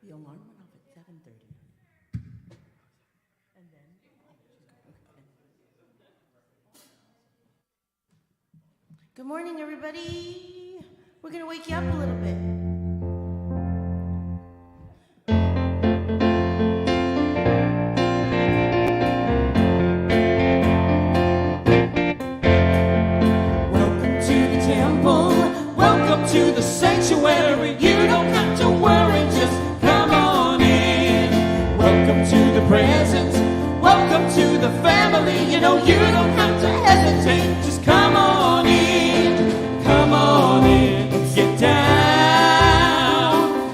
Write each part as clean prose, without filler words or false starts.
The alarm went off at 7:30. And then, Good morning, everybody. We're going to wake you up a little bit. Welcome to the temple. Welcome to the sanctuary. You don't have to worry, just come on in. Welcome to the presence. Welcome to the family. You know you don't have to hesitate, just come on in. Come on in, get down.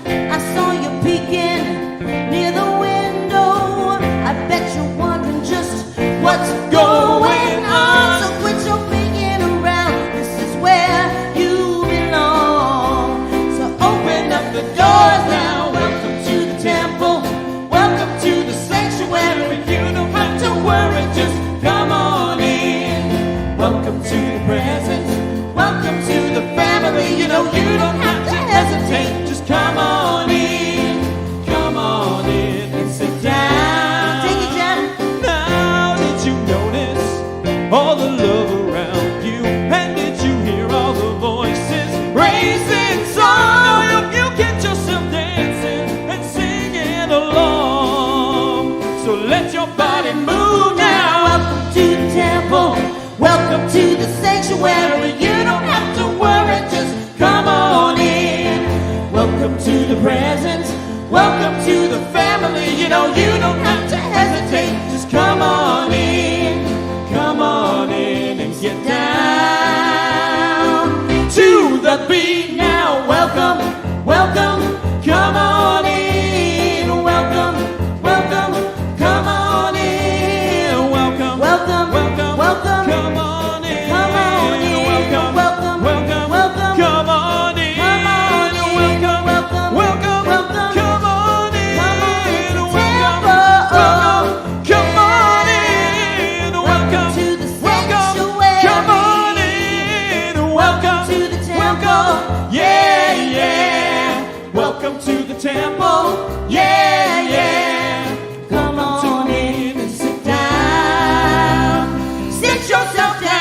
I saw you peeking near the window. I bet you're wondering just what's going on. So quit your peeking around. This is where you belong. So open up the doors now. Welcome to the temple. Welcome to the sanctuary. You don't have to worry, just come on in. Welcome to the presence. Welcome to the family. You know you don't have to hesitate, just come on in. Come on in and sit down. Take it down. Now did you notice all the love around you? And did you hear all the voices raising song? I hope you get yourself dancing and singing along. So let your body move now. Welcome to the temple. Welcome to the sanctuary. You don't have to worry, just come on in. Welcome to the presence. Welcome to the family. You know you don't have to hesitate, just come on in. Come on in and get Down to the beat now. Welcome, welcome, come on in. Welcome, welcome, come on in. Welcome, Welcome, welcome, welcome, come on in. come on in. Welcome, Welcome, welcome, welcome, come on in. come on in. Welcome, Welcome, welcome, welcome, come on in. come on in. Welcome, Temple. welcome, come on in. Welcome to the sanctuary. Come on in. Welcome to the temple. Welcome, yeah, yeah. Welcome to the temple, yeah, yeah. Come on in and sit down. Sit yourself down.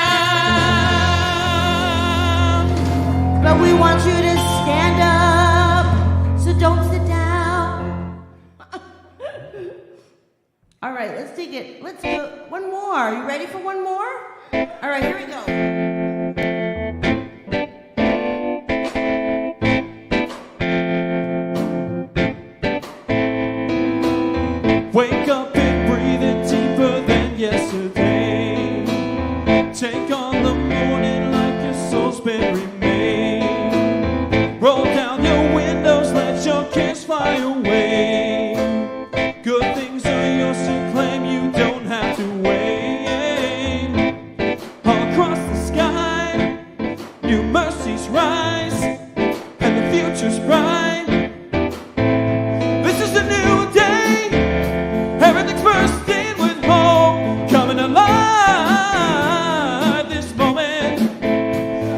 But we want you to stand up, so don't sit down. All right, let's take it. Let's do one more. Are you ready for one more? All right, here we go. Wake up and breathe it deeper than yesterday. Take on the morning like your soul's been remade. Roll down your windows, let your cares fly away. Good things are yours to claim, you don't have to wait. All across the sky, new mercies rise, and the future's bright. This is a new day. Everything's bursting with hope, coming alive this moment.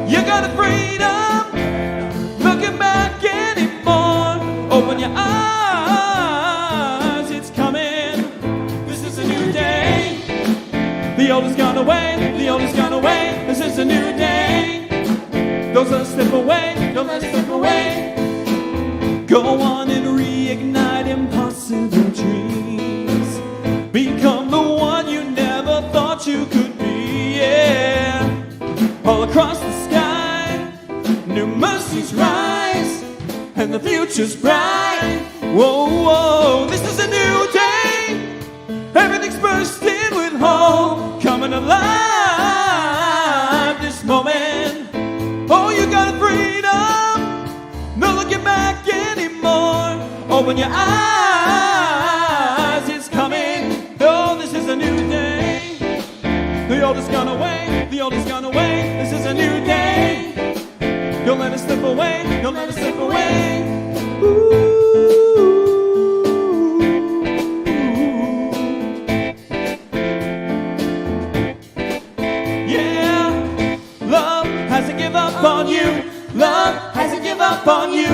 You got the freedom, looking back anymore. Open your eyes, it's coming. This is a new day. The old has gone away, the old has gone away. This is a new day. Don't let us slip away, don't let us slip away. Go on and reignite impossible dreams. Become the one you never thought you could be, yeah. All across the sky, new mercies rise, and the future's bright. Whoa, whoa, this is a new day. Everything's bursting with hope, coming alive this moment. Oh, you got freedom, no looking back anymore. Open your eyes, it's coming. Oh, this is a new day. The old has gone away, the old has gone away. This is a new day. Don't let it slip away, don't let it slip away. Ooh. Yeah, love hasn't given up on you. Love hasn't given up on you.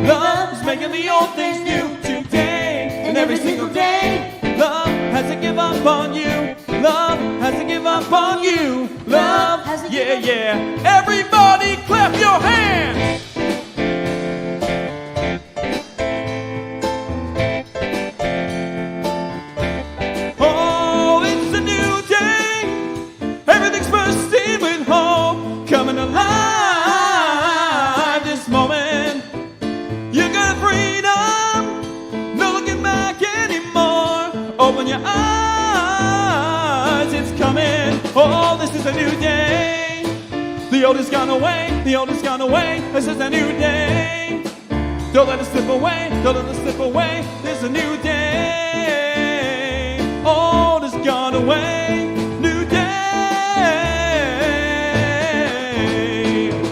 Love is making the old things new today. The old is gone away, the old is gone away. This is a new day. Don't let it slip away, don't let it slip away. This is a new day. Old is gone away, new day.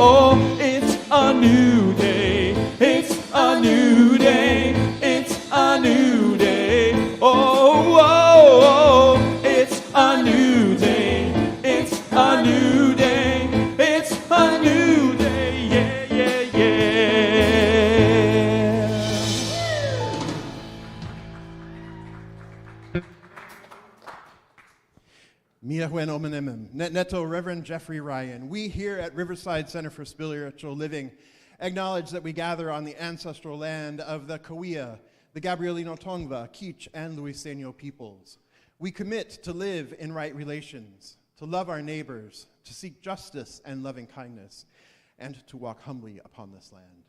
Oh, it's a new day. It's a new day. It's a new day. Oh, oh, oh. It's a new day. It's a new day. It's a new day. Yeah, yeah, yeah. Mia huen omenemem. Neto Reverend Jeffrey Ryan. We here at Riverside Center for Spiritual Living acknowledge that we gather on the ancestral land of the Kauai, the Gabrielino Tongva, Kizh, and Luiseno peoples. We commit to live in right relations, to love our neighbors, to seek justice and loving kindness, and to walk humbly upon this land.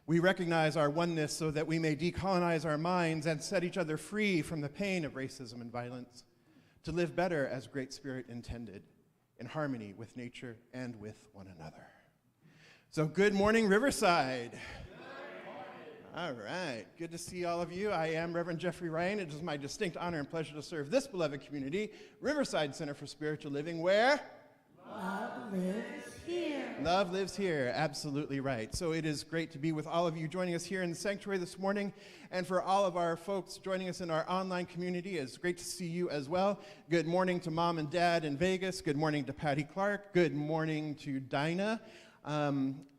We recognize our oneness so that we may decolonize our minds and set each other free from the pain of racism and violence, to live better as Great Spirit intended, in harmony with nature and with one another. So good morning, Riverside. All right, good to see all of you. I am Reverend Jeffrey Ryan. It is my distinct honor and pleasure to serve this beloved community, Riverside Center for Spiritual Living, where? Love lives here. Love lives here, absolutely right. So it is great to be with all of you joining us here in the sanctuary this morning. And for all of our folks joining us in our online community, it's great to see you as well. Good morning to Mom and Dad in Vegas. Good morning to Patty Clark. Good morning to Dinah.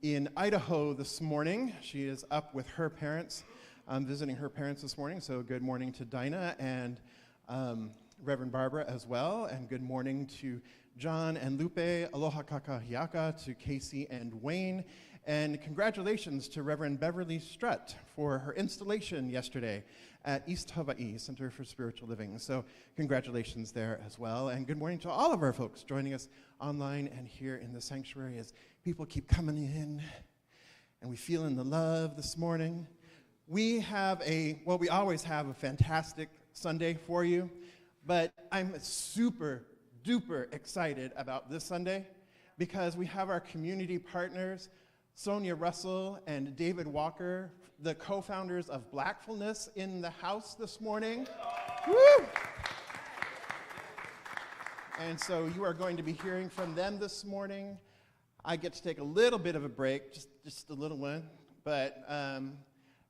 In Idaho this morning. She is up with her parents, visiting her parents this morning. So good morning to Dinah and Reverend Barbara as well. And good morning to John and Lupe. Aloha kakahiaka to Casey and Wayne. And congratulations to Reverend Beverly Strutt for her installation yesterday at East Hawaii Center for Spiritual Living. So congratulations there as well. And good morning to all of our folks joining us online and here in the sanctuary as people keep coming in and we feeling the love this morning. We always have a fantastic Sunday for you, but I'm super duper excited about this Sunday because we have our community partners, Sonia Russell and David Walker, the co-founders of Blackfulness, in the house this morning. Woo! And so you are going to be hearing from them this morning. I get to take a little bit of a break, just a little one, but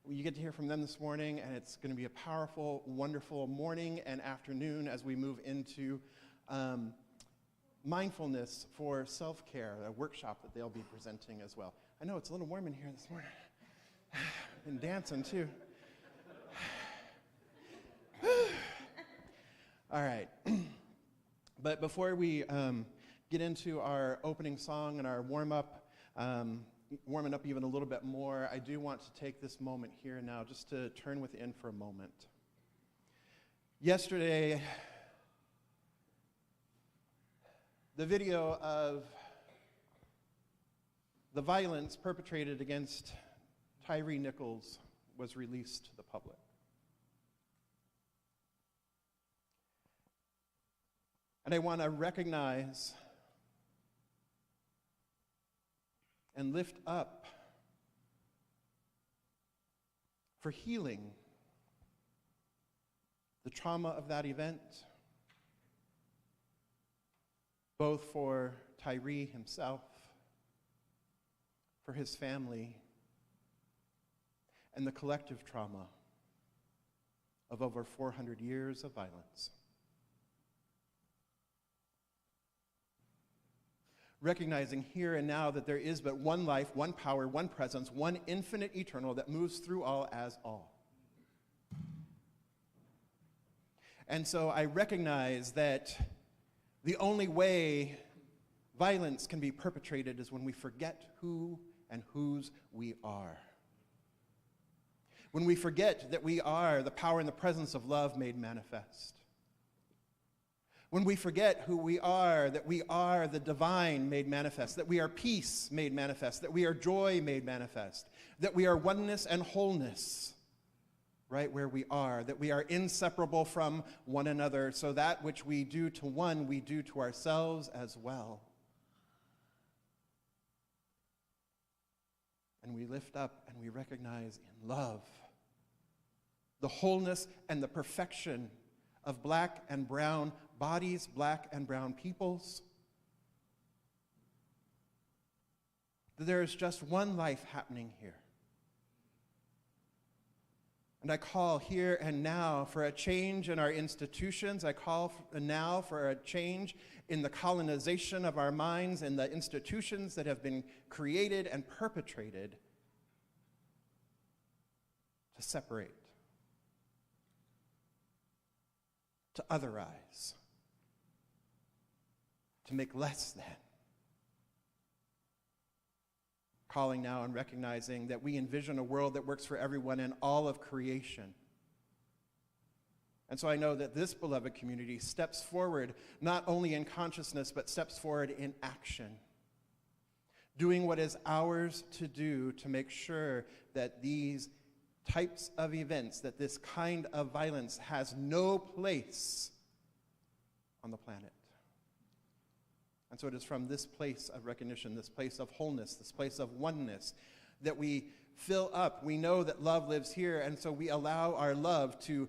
you get to hear from them this morning, and it's going to be a powerful, wonderful morning and afternoon as we move into mindfulness for self-care, a workshop that they'll be presenting as well. I know it's a little warm in here this morning. Been dancing too. All right. But before we get into our opening song and our warm-up, warming up even a little bit more, I do want to take this moment here and now just to turn within for a moment. Yesterday, the video of the violence perpetrated against Tyree Nichols was released to the public. And I want to recognize and lift up for healing the trauma of that event, both for Tyree himself, for his family, and the collective trauma of over 400 years of violence. Recognizing here and now that there is but one life, one power, one presence, one infinite eternal that moves through all as all. And so I recognize that the only way violence can be perpetrated is when we forget who and whose we are. When we forget that we are the power and the presence of love made manifest. When we forget who we are, that we are the divine made manifest, that we are peace made manifest, that we are joy made manifest, that we are oneness and wholeness right where we are, that we are inseparable from one another, so that which we do to one, we do to ourselves as well. and we lift up and we recognize in love the wholeness and the perfection of black and brown bodies, black and brown peoples. That there is just one life happening here. And I call here and now for a change in our institutions. I call now for a change in the colonization of our minds and the institutions that have been created and perpetrated to separate, to otherize, to make less than. Calling now and recognizing that we envision a world that works for everyone in all of creation. And so I know that this beloved community steps forward not only in consciousness, but steps forward in action, doing what is ours to do to make sure that these types of events, that this kind of violence has no place on the planet. And so it is from this place of recognition, this place of wholeness, this place of oneness, that we fill up. We know that love lives here, and so we allow our love to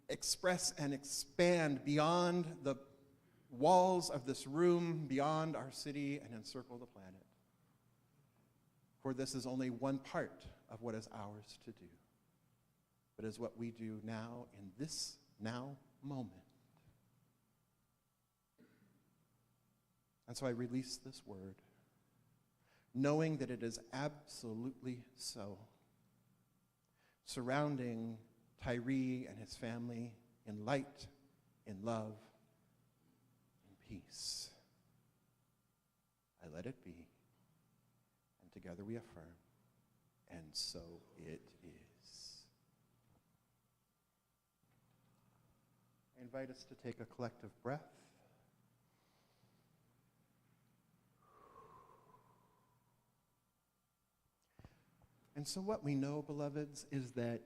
express and expand beyond the walls of this room, beyond our city, and encircle the planet. For this is only one part of what is ours to do, but is what we do now in this now moment. And so I release this word, knowing that it is absolutely so, surrounding Tyree and his family in light, in love, in peace. I let it be, and together we affirm, and so it is. I invite us to take a collective breath. And so what we know, beloveds, is that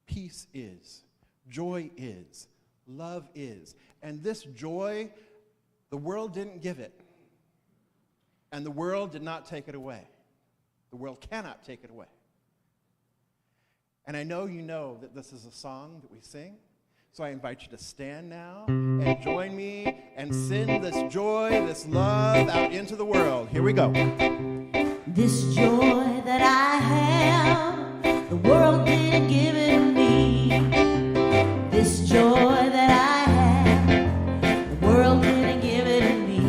peace is, joy is, love is. And this joy, the world didn't give it. And the world did not take it away. The world cannot take it away. And I know you know that this is a song that we sing. So I invite you to stand now and join me and send this joy, this love out into the world. Here we go. This joy that I have, the world didn't give it to me. This joy that I have, the world didn't give it to me.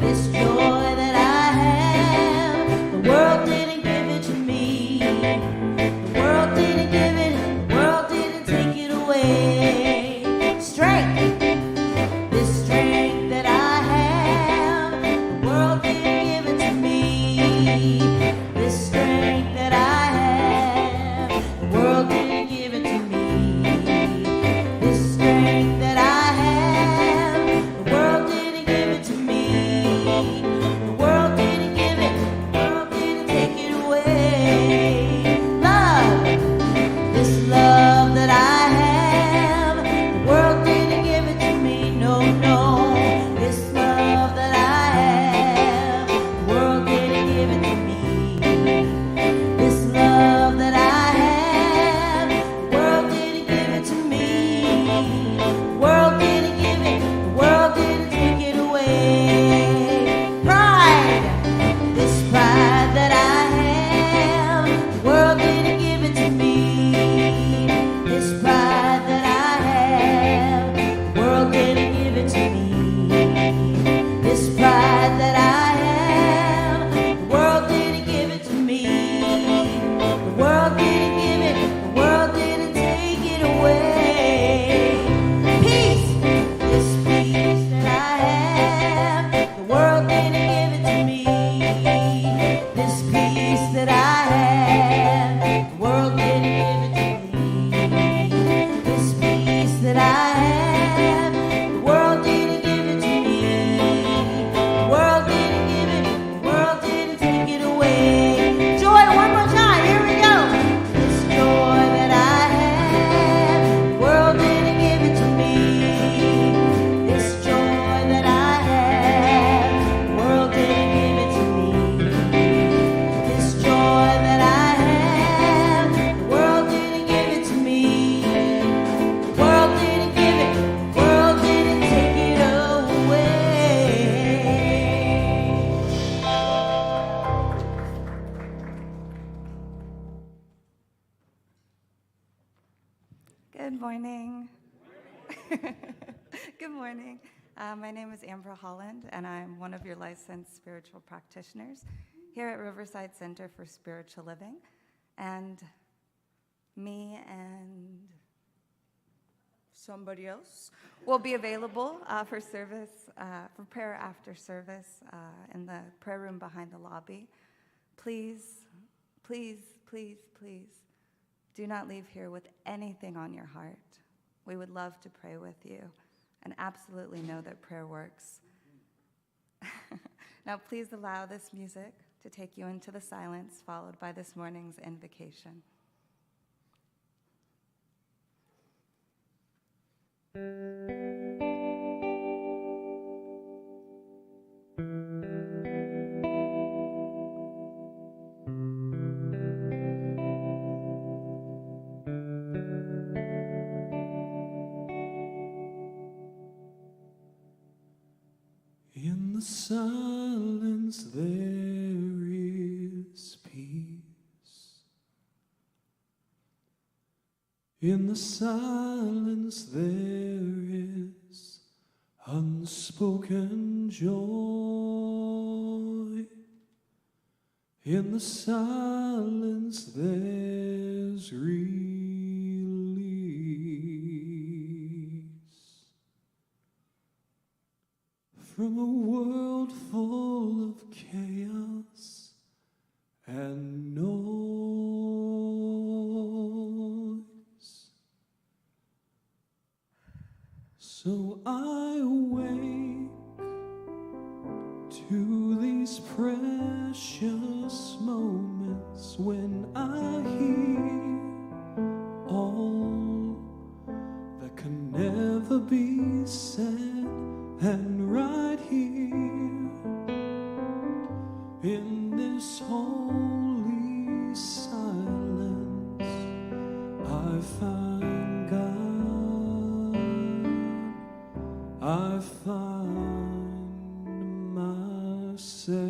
This joy that I have, the world didn't give it to me. The world didn't give it, the world didn't take it away. Strength, this strength that I have, the world didn't give it to me. This strength that I have. Good morning. Good morning. My name is Amber Holland, and I'm one of your licensed spiritual practitioners here at Riverside Center for Spiritual Living. And me and somebody else will be available for service, for prayer after service in the prayer room behind the lobby. Please, please, please, please do not leave here with anything on your heart. We would love to pray with you and absolutely know that prayer works. Now, please allow this music to take you into the silence, followed by this morning's invocation. In the silence there is peace. In the silence there is unspoken joy. In the silence there's release. From a world full of chaos and noise. So I awake to these precious moments when I hear all that can never be said. And right here in this holy silence, I find God, I find myself.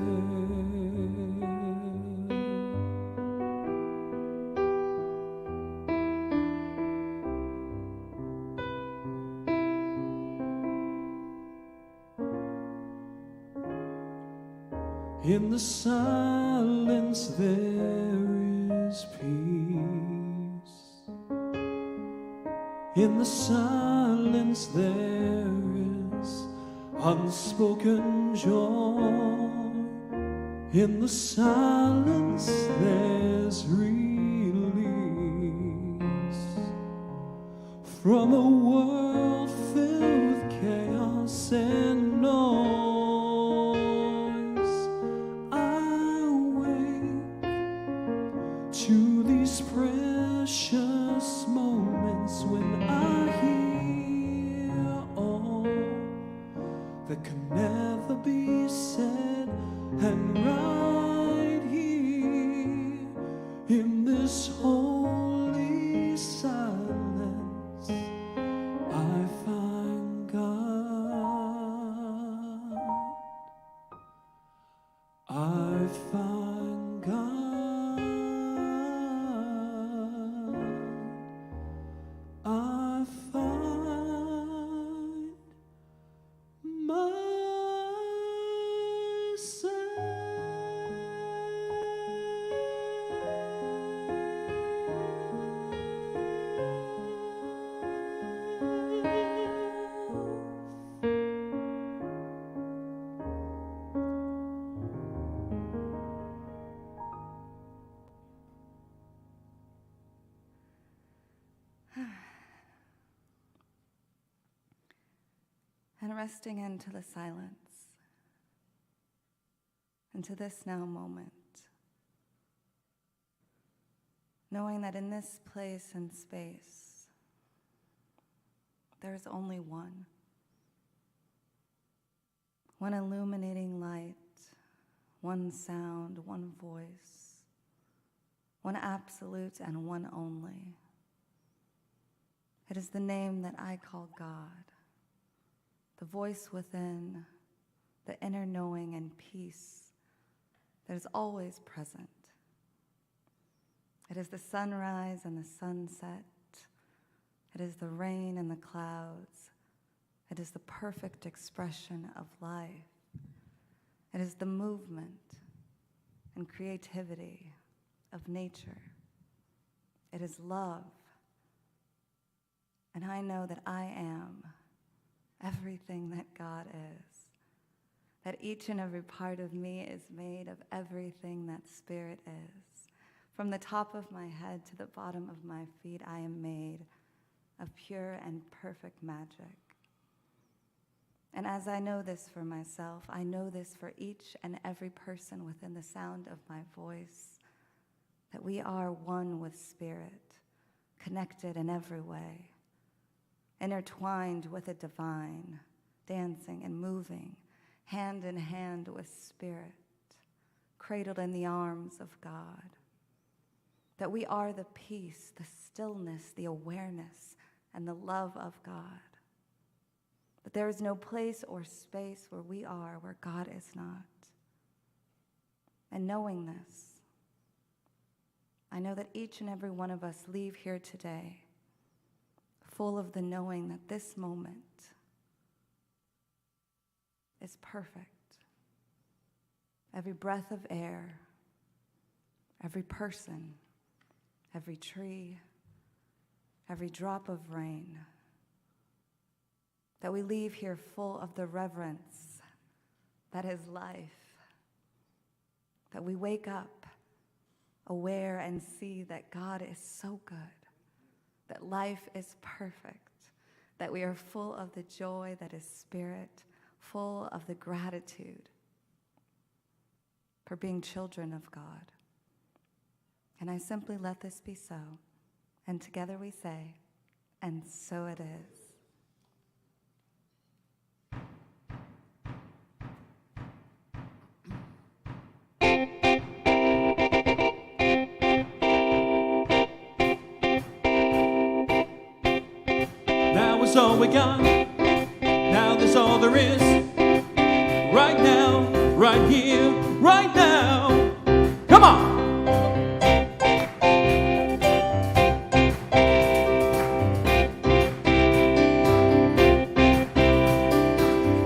In the silence there is peace. In the silence there is unspoken joy. In the silence there's release. From a world filled with chaos and noise. To these precious moments when I hear all that can never be said, and right here in this holy silence I find God, I find God. I find And resting into the silence, into this now moment, knowing that in this place and space, there is only one illuminating light, one sound, one voice, one absolute and one only. It is the name that I call God, the voice within, the inner knowing and peace that is always present. It is the sunrise and the sunset. It is the rain and the clouds. It is the perfect expression of life. It is the movement and creativity of nature. It is love. And I know that I am everything that God is. That each and every part of me is made of everything that Spirit is. From the top of my head to the bottom of my feet, I am made of pure and perfect magic. And as I know this for myself, I know this for each and every person within the sound of my voice, that we are one with Spirit, connected in every way, intertwined with the divine, dancing and moving, hand in hand with Spirit, cradled in the arms of God. That we are the peace, the stillness, the awareness, and the love of God. But there is no place or space where we are where God is not. And knowing this, I know that each and every one of us leave here today full of the knowing that this moment is perfect. Every breath of air, every person, every tree, every drop of rain, that we leave here full of the reverence that is life, that we wake up aware and see that God is so good, that life is perfect, that we are full of the joy that is Spirit, full of the gratitude for being children of God. And I simply let this be so. And together we say, and so it is. That was all we got. Now that's all there is. Right now, right here, right now. Come on!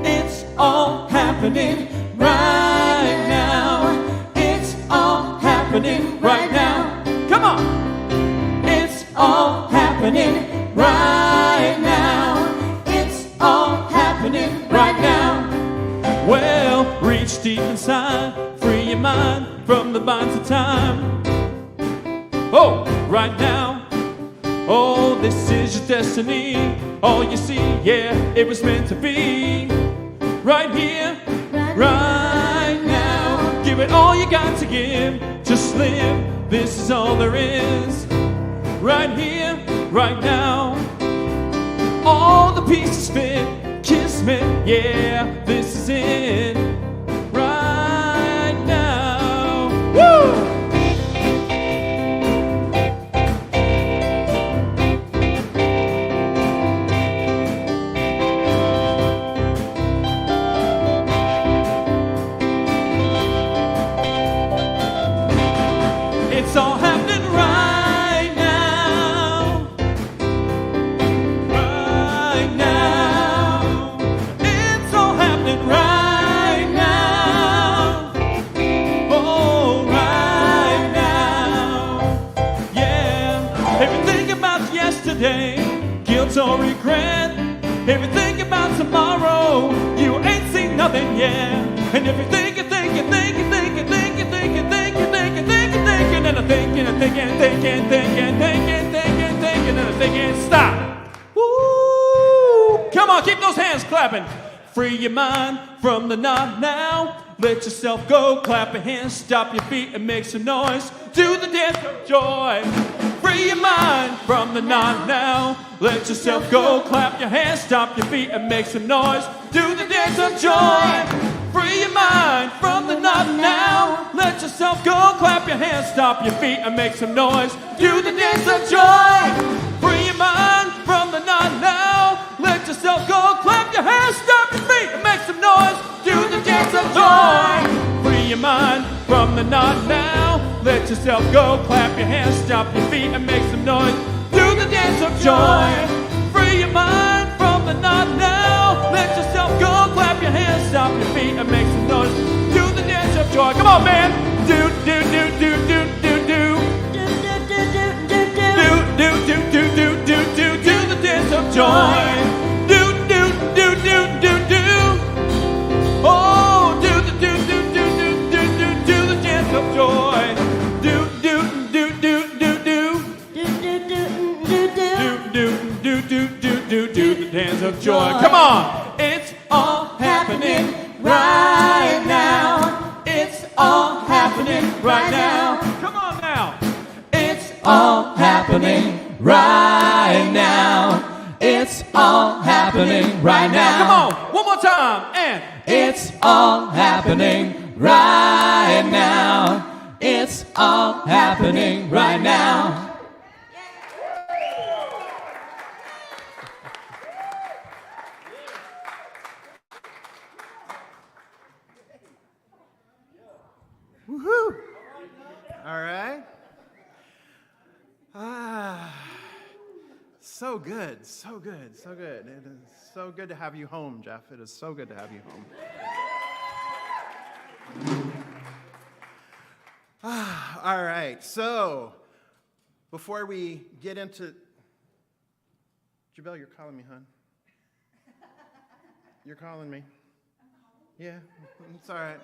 It's all happening right now. It's all happening right now. Come on! It's all happening right now. It's all happening right now. Well, reach deep inside, free your mind from the binds of time. Oh, right now. Oh, this is your destiny. All you see, yeah, it was meant to be. Right here, right now. Give it all you got to give. Just live, this is all there is. Right here, right now. All the pieces fit, kismet, yeah, this is it. Right now. Woo! It's all happening right now. Right now. It's all happening right now. Oh, right now. Yeah. If you think about yesterday, guilt or regret. If you think about tomorrow, you ain't seen nothing yet. And if you think, and I'm thinking, and I'm thinking, stop. Woo! Come on, keep those hands clapping. Free your mind from the knot now. Let yourself go, clap your hands, stop your feet and make some noise. Do the dance of joy. Free your mind from the knot now. Let yourself go, clap your hands, stop your feet and make some noise. Do the dance of joy. Free your mind from the knot now. Let yourself go, clap your hands, stop your feet and make some noise. Do the dance of joy. Free your mind from the knot now. Let yourself go, clap your hands, stop your feet and make some noise. Do the dance of joy. Free your mind from the knot now. Let yourself go, clap your hands, stop your feet and make some noise. Do the dance of joy. your mind from the knot now. Let yourself go, clap your hands, stomp your feet, and make some noise. Do the dance of joy. Come on, man. Do, do, do, do, do, do, do. Do, do, do, do, do, do, do, do the dance of joy. Do, do, do, do, do, do. Oh, do the do, do, do, do, do, do, do the dance of joy. Do, do, do, do, do, do. Do, do, do, do, do, do the dance of joy. Come on. It's all happening right now. It's all happening right now. Come on now. It's all happening right now. It's all happening right now. Come on, one more time. And it's all happening right now. It's all happening right now. Woohoo! All right. So good, so good, so good. It is so good to have you home, Jeff. It is so good to have you home. All right, so before we get into... Jabel, you're calling me, hon. You're calling me. Yeah, it's all right.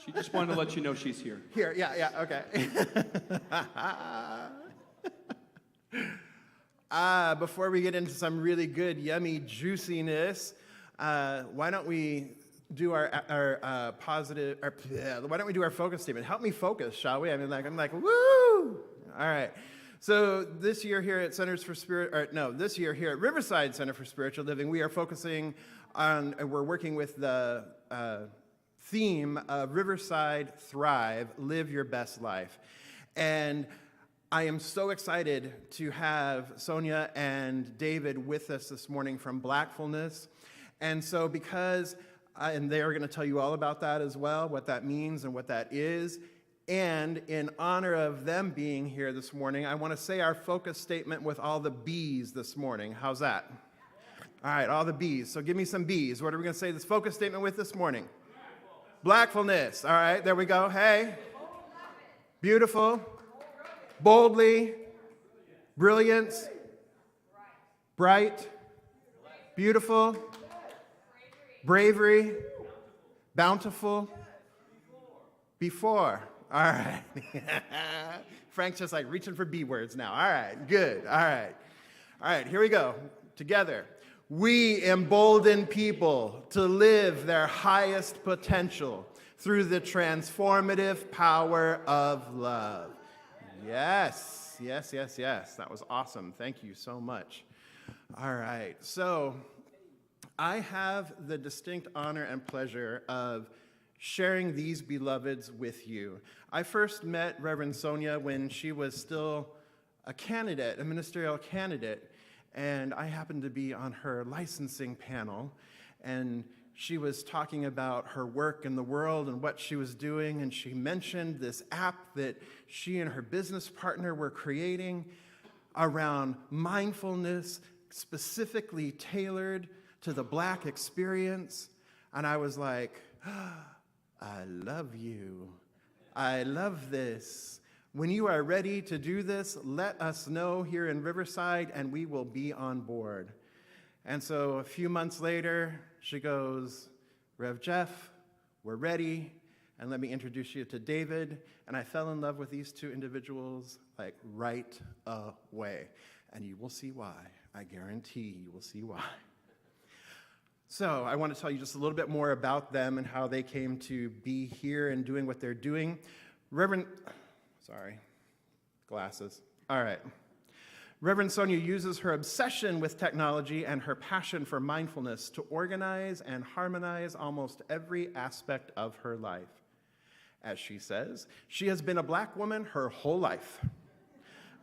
She just wanted to let you know she's here. Here, yeah, okay. Before we get into some really good, yummy juiciness, why don't we do our positive, why don't we do our focus statement? Help me focus, shall we? I'm like, woo! All right. So this year here at this year here at Riverside Center for Spiritual Living, we are focusing on, we're working with the theme of Riverside Thrive, Live Your Best Life. And I am so excited to have Sonia and David with us this morning from Wholeness. And so because, and they are going to tell you all about that as well, what that means and what that is. And in honor of them being here this morning, I want to say our focus statement with all the B's this morning. How's that? All right, all the B's. So give me some B's. What are we going to say this focus statement with this morning? Blackfulness. All right, there we go. Hey. Beautiful. Boldly. Brilliance. Bright. Beautiful. Bravery. Bountiful. Before. All right. Frank's just like reaching for B words now. All right, good. All right. All right, here we go. Together. We embolden people to live their highest potential through the transformative power of love. Yes, yes, yes, yes. That was awesome. Thank you so much. All right. So I have the distinct honor and pleasure of sharing these beloveds with you. I first met Reverend Sonia when she was still a candidate, a ministerial candidate, and I happened to be on her licensing panel, and she was talking about her work in the world and what she was doing, and she mentioned this app that she and her business partner were creating around mindfulness, specifically tailored to the Black experience. And I was like, I love you. I love this. When you are ready to do this, let us know here in Riverside, and we will be on board. And so a few months later, she goes, Rev Jeff, we're ready, and let me introduce you to David. And I fell in love with these two individuals, like, right away. And you will see why. I guarantee you will see why. So I want to tell you just a little bit more about them and how they came to be here and doing what they're doing. All right. Reverend Sonia uses her obsession with technology and her passion for mindfulness to organize and harmonize almost every aspect of her life. As she says, she has been a Black woman her whole life,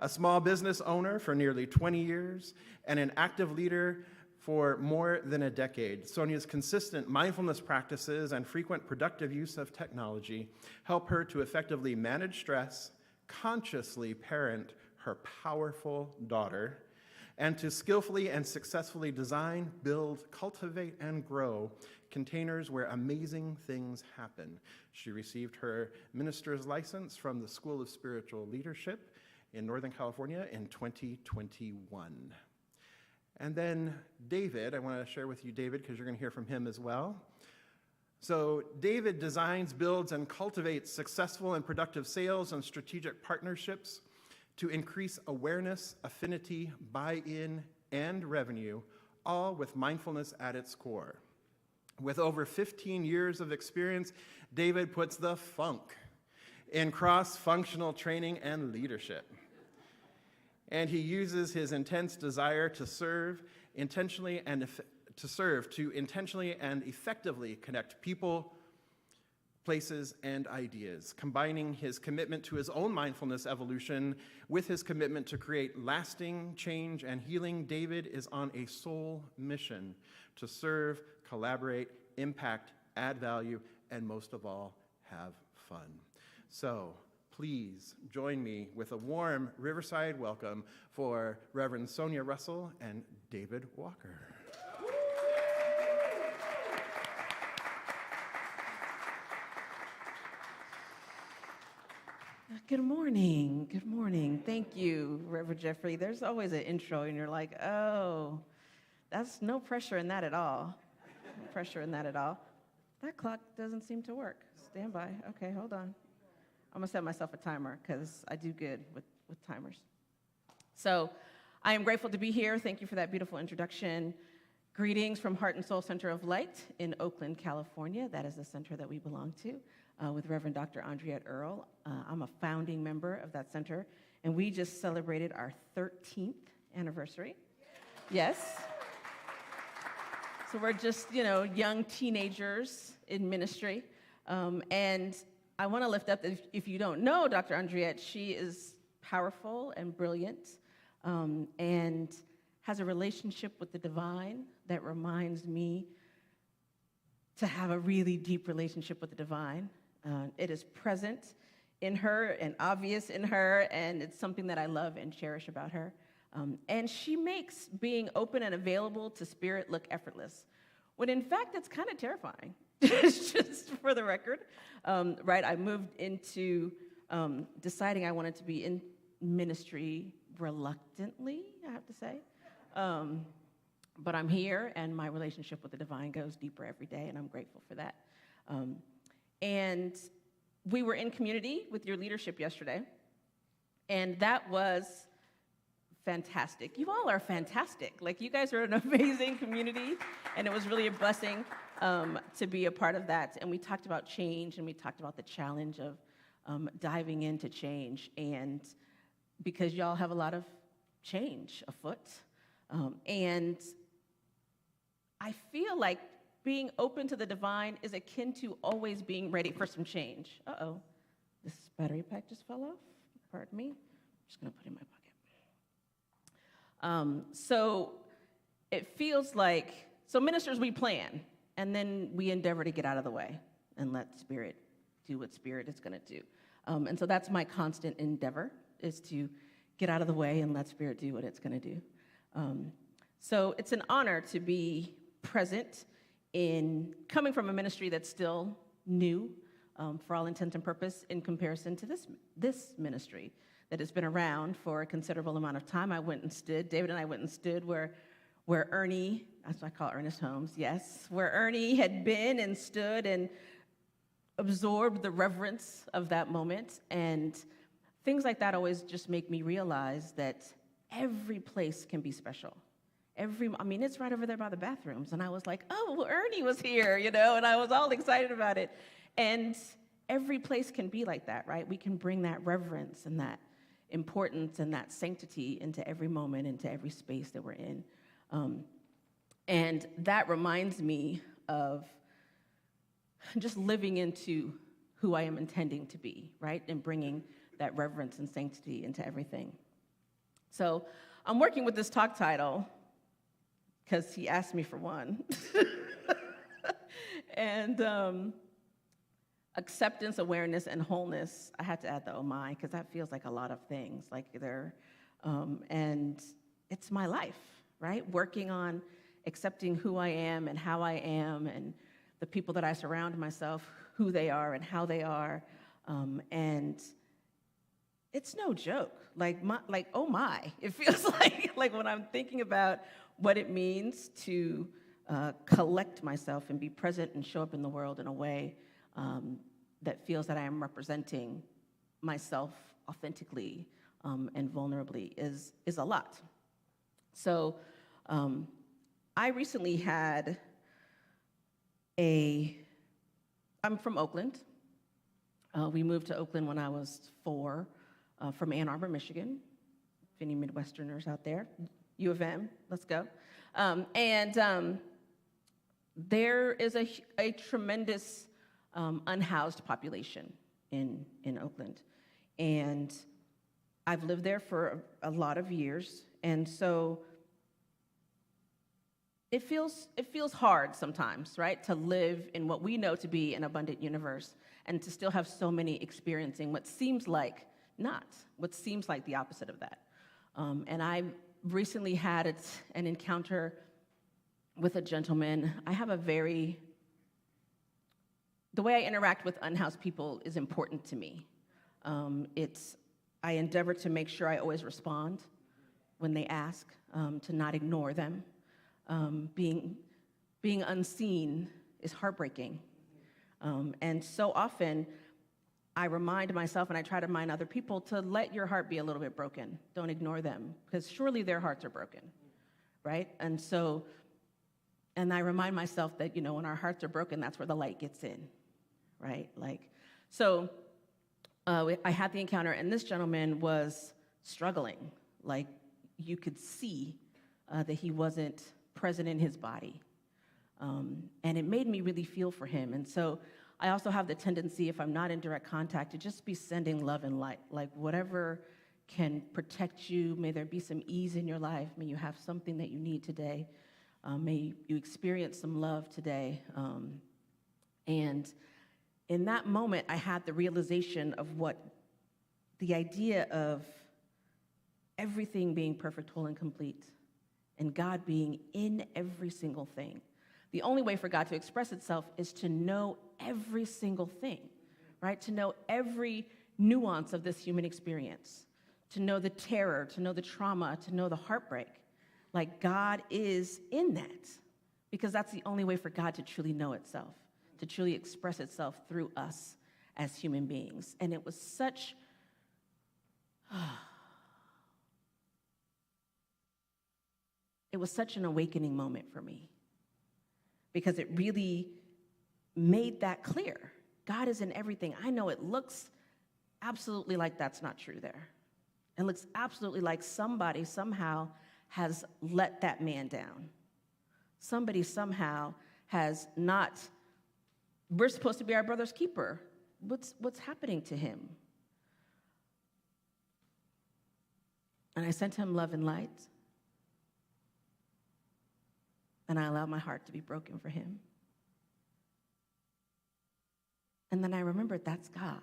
a small business owner for nearly 20 years, and an active leader for more than a decade. Sonia's consistent mindfulness practices and frequent productive use of technology help her to effectively manage stress, consciously parent her powerful daughter, and to skillfully and successfully design, build, cultivate, and grow containers where amazing things happen. She received her minister's license from the School of Spiritual Leadership in Northern California in 2021. And then David, I want to share with you David because you're going to hear from him as well. So David designs, builds, and cultivates successful and productive sales and strategic partnerships to increase awareness, affinity, buy-in, and revenue, all with mindfulness at its core. With over 15 years of experience, David puts the funk in cross-functional training and leadership. And he uses his intense desire to serve intentionally and to intentionally and effectively connect people, places, and ideas, combining his commitment to his own mindfulness evolution with his commitment to create lasting change and healing. David is on a soul mission to serve, collaborate, impact, add value, and most of all, have fun. So please join me with a warm Riverside welcome for Reverend Sonia Russell and David Walker. Good morning. Good morning. Thank you, Reverend Jeffrey. There's always an intro, and you're like, oh, that's no pressure in that at all. No pressure in that at all. That clock doesn't seem to work. Stand by. Okay, hold on. I'm going to set myself a timer because I do good with timers. So I am grateful to be here. Thank you for that beautiful introduction. Greetings from Heart and Soul Center of Light in Oakland, California. That is the center that we belong to. With Reverend Dr. Andriette Earl. I'm a founding member of that center, and we just celebrated our 13th anniversary. Yes. So we're just, young teenagers in ministry. And I want to lift up, if you don't know Dr. Andriette, she is powerful and brilliant and has a relationship with the divine that reminds me to have a really deep relationship with the divine. It is present in her and obvious in her, and it's something that I love and cherish about her. And she makes being open and available to spirit look effortless, when in fact it's kind of terrifying, just for the record. Right, I moved into deciding I wanted to be in ministry reluctantly, I have to say. But I'm here, and my relationship with the divine goes deeper every day, and I'm grateful for that. And we were in community with your leadership yesterday, and that was fantastic. You all are fantastic. Like, you guys are an amazing community, and it was really a blessing to be a part of that. And we talked about change, and we talked about the challenge of diving into change, and because y'all have a lot of change afoot. And I feel like being open to the divine is akin to always being ready for some change. Uh-oh, this battery pack just fell off. Pardon me. I'm just going to put it in my pocket. So it feels like, so ministers, we plan, and then we endeavor to get out of the way and let Spirit do what Spirit is going to do. And so that's my constant endeavor, is to get out of the way and let Spirit do what it's going to do. So it's an honor to be present in coming from a ministry that's still new, for all intents and purpose, in comparison to this ministry that has been around for a considerable amount of time. David and I went and stood where Ernie, that's what I call Ernest Holmes, yes, where Ernie had been and stood and absorbed the reverence of that moment. And things like that always just make me realize that every place can be special. It's right over there by the bathrooms. And I was like, oh, well, Ernie was here, and I was all excited about it. And every place can be like that, right? We can bring that reverence and that importance and that sanctity into every moment, into every space that we're in. And that reminds me of just living into who I am intending to be, right? And bringing that reverence and sanctity into everything. So I'm working with this talk title because he asked me for one. And acceptance, awareness, and wholeness. I had to add the oh my, because that feels like a lot of things. And it's my life, right? Working on accepting who I am and how I am, and the people that I surround myself, who they are and how they are. And it's no joke. Oh my, it feels like when I'm thinking about what it means to collect myself and be present and show up in the world in a way that feels that I am representing myself authentically and vulnerably is a lot. So I recently had I'm from Oakland. We moved to Oakland when I was 4 from Ann Arbor, Michigan. If any Midwesterners out there, U of M, let's go. There is a tremendous unhoused population in Oakland. And I've lived there for a lot of years. And so it feels hard sometimes, right, to live in what we know to be an abundant universe and to still have so many experiencing what seems like the opposite of that. And I recently had an encounter with a gentleman. The way I interact with unhoused people is important to me. I endeavor to make sure I always respond when they ask, to not ignore them. Being unseen is heartbreaking. And so often, I remind myself, and I try to remind other people, to let your heart be a little bit broken. Don't ignore them, because surely their hearts are broken, right? And I remind myself that, when our hearts are broken, that's where the light gets in, right? I had the encounter, and this gentleman was struggling. You could see that he wasn't present in his body. And it made me really feel for him. And so I also have the tendency, if I'm not in direct contact, to just be sending love and light. Whatever can protect you, may there be some ease in your life. May you have something that you need today. May you experience some love today. And in that moment, I had the realization of what the idea of everything being perfect, whole, and complete, and God being in every single thing. The only way for God to express itself is to know every single thing, right? To know every nuance of this human experience, to know the terror, to know the trauma, to know the heartbreak. God is in that, because that's the only way for God to truly know itself, to truly express itself through us as human beings. And it was such an awakening moment for me, because it really made that clear. God is in everything. I know it looks absolutely like that's not true there. It looks absolutely like somebody somehow has let that man down. Somebody somehow has not. We're supposed to be our brother's keeper. What's happening to him? And I sent him love and light. And I allowed my heart to be broken for him. And then I remembered, that's God.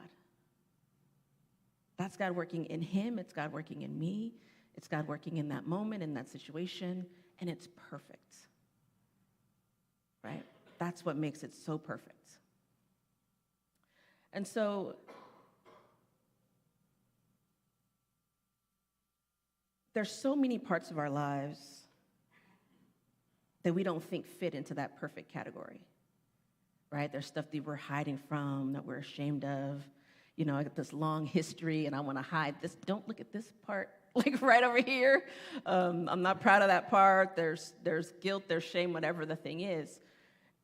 That's God working in him. It's God working in me. It's God working in that moment, in that situation. And it's perfect. Right? That's what makes it so perfect. And so there's so many parts of our lives that we don't think fit into that perfect category, right? There's stuff that we're hiding from, that we're ashamed of. I got this long history, and I want to hide this. Don't look at this part, right over here. I'm not proud of that part. There's guilt, there's shame, whatever the thing is.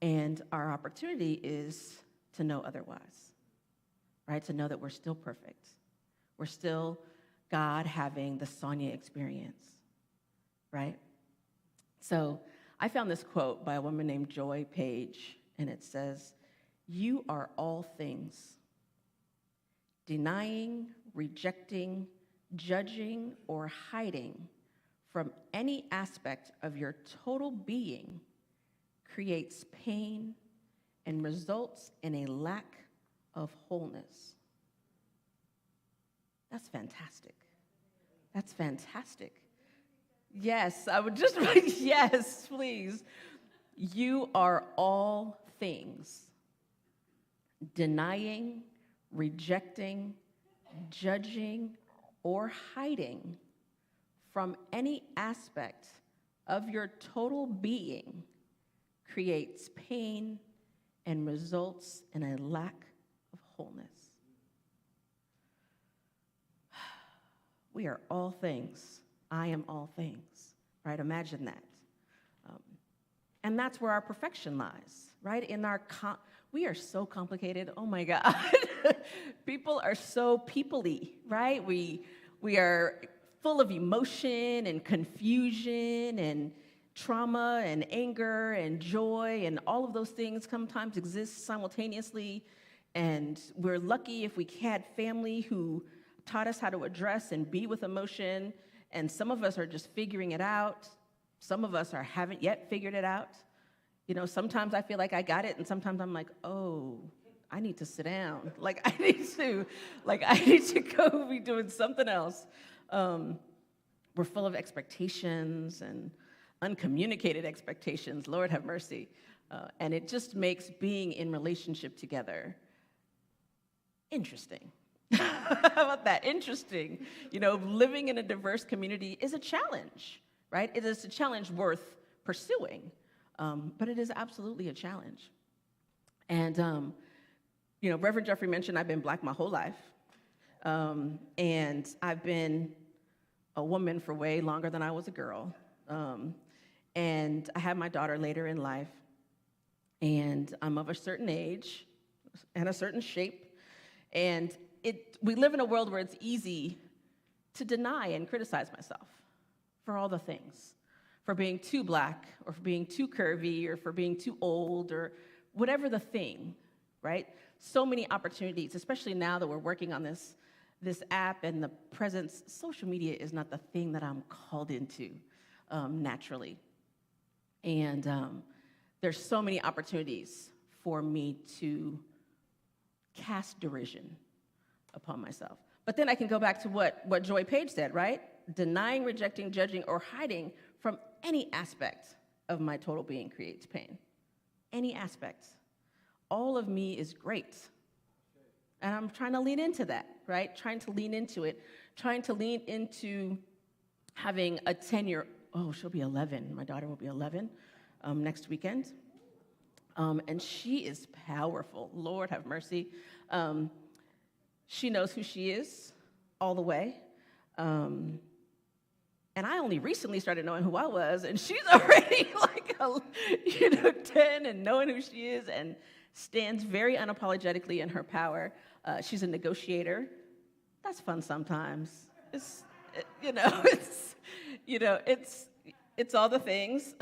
And our opportunity is to know otherwise, right? To know that we're still perfect. We're still God having the Sonia experience, right? So I found this quote by a woman named Joy Page, and it says, "You are all things. Denying, rejecting, judging, or hiding from any aspect of your total being creates pain and results in a lack of wholeness. That's fantastic. That's fantastic. Yes, I would just write, yes, please. You are all things. Denying, rejecting, judging, or hiding from any aspect of your total being creates pain and results in a lack of wholeness. We are all things. I am all things, right? Imagine that. And that's where our perfection lies, right? In our, we are so complicated. Oh my God. People are so people-y, right? We are full of emotion and confusion and trauma and anger and joy, and all of those things sometimes exist simultaneously. And we're lucky if we had family who taught us how to address and be with emotion. And some of us are just figuring it out. Some of us haven't yet figured it out. You know, sometimes I feel like I got it, and sometimes I'm like, oh, I need to sit down. I need to go be doing something else. We're full of expectations and uncommunicated expectations. Lord have mercy. And it just makes being in relationship together interesting. How about that? Interesting. You know, living in a diverse community is a challenge, right? It is a challenge worth pursuing, but it is absolutely a challenge. And, you know, Reverend Jeffrey mentioned I've been Black my whole life, and I've been a woman for way longer than I was a girl. And I had my daughter later in life, and I'm of a certain age and a certain shape, and we live in a world where it's easy to deny and criticize myself for all the things, for being too Black, or for being too curvy, or for being too old, or whatever the thing, right? So many opportunities, especially now that we're working on this app and the presence. Social media is not the thing that I'm called into naturally. And there's so many opportunities for me to cast derision upon myself. But then I can go back to what Joy Page said, right? Denying, rejecting, judging, or hiding from any aspect of my total being creates pain. Any aspect. All of me is great. And I'm trying to lean into that, right? Trying to lean into it. Trying to lean into having a 10-year, she'll be 11. My daughter will be 11 next weekend. And she is powerful. Lord have mercy. She knows who she is all the way. And I only recently started knowing who I was, and she's already 10 and knowing who she is, and stands very unapologetically in her power. She's a negotiator. That's fun sometimes. It's all the things.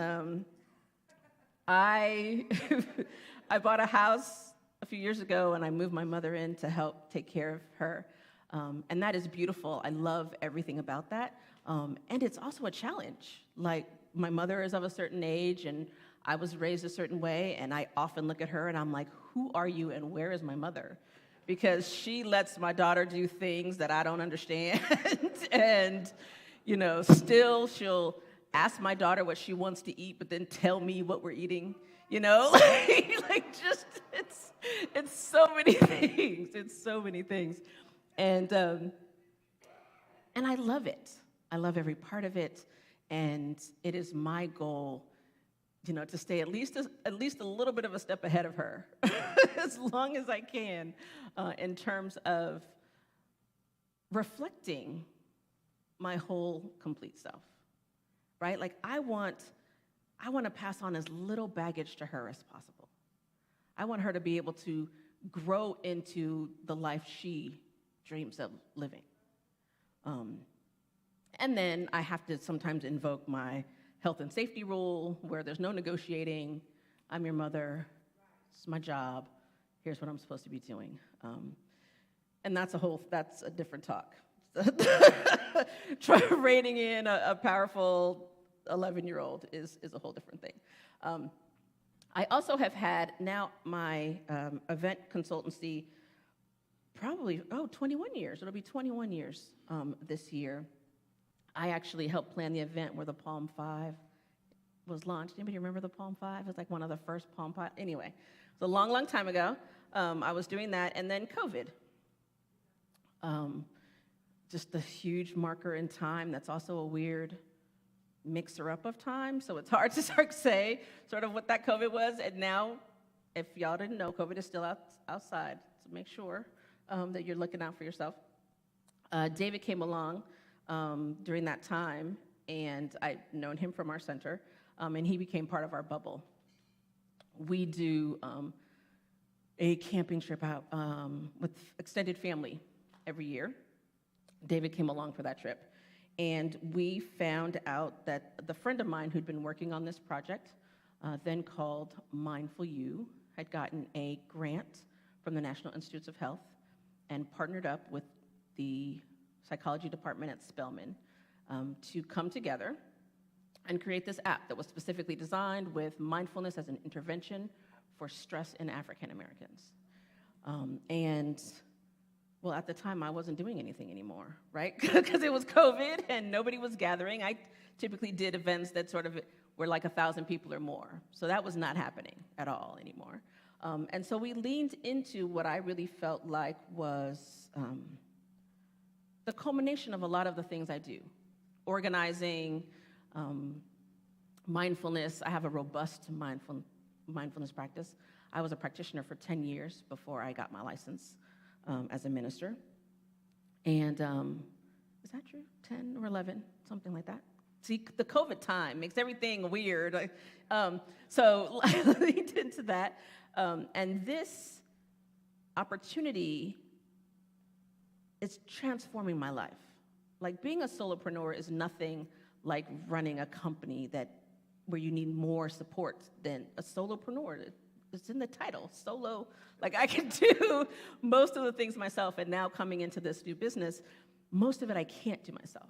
I bought a house a few years ago, and I moved my mother in to help take care of her. And that is beautiful. I love everything about that. And it's also a challenge. Like, my mother is of a certain age, and I was raised a certain way, and I often look at her and I'm like, who are you and where is my mother? Because she lets my daughter do things that I don't understand. And, still she'll ask my daughter what she wants to eat, but then tell me what we're eating, it's so many things. It's so many things. And I love it. I love every part of it. And it is my goal, to stay at least a little bit of a step ahead of her, as long as I can, in terms of reflecting my whole complete self, right? Like, I want to pass on as little baggage to her as possible. I want her to be able to grow into the life she dreams of living. And then I have to sometimes invoke my health and safety rule, where there's no negotiating. I'm your mother. It's my job. Here's what I'm supposed to be doing. And that's a different talk. Reining in a powerful 11-year-old is a whole different thing. I also have had now my event consultancy probably, 21 years. It'll be 21 years this year. I actually helped plan the event where the Palm 5 was launched. Anybody remember the Palm 5? It was like one of the first Palm 5. Anyway, it was a long, long time ago. I was doing that, and then COVID. Just a huge marker in time that's also a weird mixer-up of time, so it's hard to say sort of what that COVID was. And now, if y'all didn't know, COVID is still outside, so make sure that you're looking out for yourself. David came along during that time, and I'd known him from our center, and he became part of our bubble. We do a camping trip out with extended family every year. David came along for that trip, and we found out that the friend of mine who'd been working on this project, then called Mindful You, had gotten a grant from the National Institutes of Health and partnered up with the psychology department at Spelman to come together and create this app that was specifically designed with mindfulness as an intervention for stress in African Americans. And well, at the time, I wasn't doing anything anymore, right? Because it was COVID and nobody was gathering. I typically did events that sort of were like 1,000 people or more. So that was not happening at all anymore. And so we leaned into what I really felt like was the culmination of a lot of the things I do. Organizing, mindfulness. I have a robust mindfulness practice. I was a practitioner for 10 years before I got my license as a minister. And is that true? 10 or 11, something like that. See, the COVID time makes everything weird. So I leaned into that. And this opportunity is transforming my life. Like, being a solopreneur is nothing like running a company where you need more support than a solopreneur. It's in the title, solo. Like, I can do most of the things myself, and now coming into this new business, most of it I can't do myself.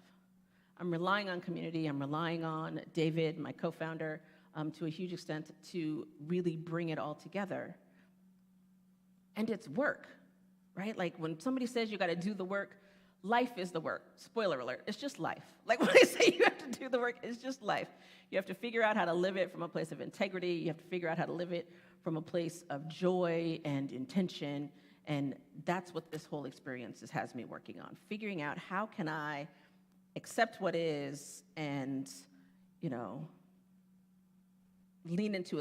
I'm relying on community. I'm relying on David, my co-founder, to a huge extent to really bring it all together. And it's work, right? Like, when somebody says you got to do the work, life is the work. Spoiler alert, it's just life. Like, when I say you have to do the work, it's just life. You have to figure out how to live it from a place of integrity. You have to figure out how to live it from a place of joy and intention. And that's what this whole experience has me working on, figuring out how can I accept what is and, lean into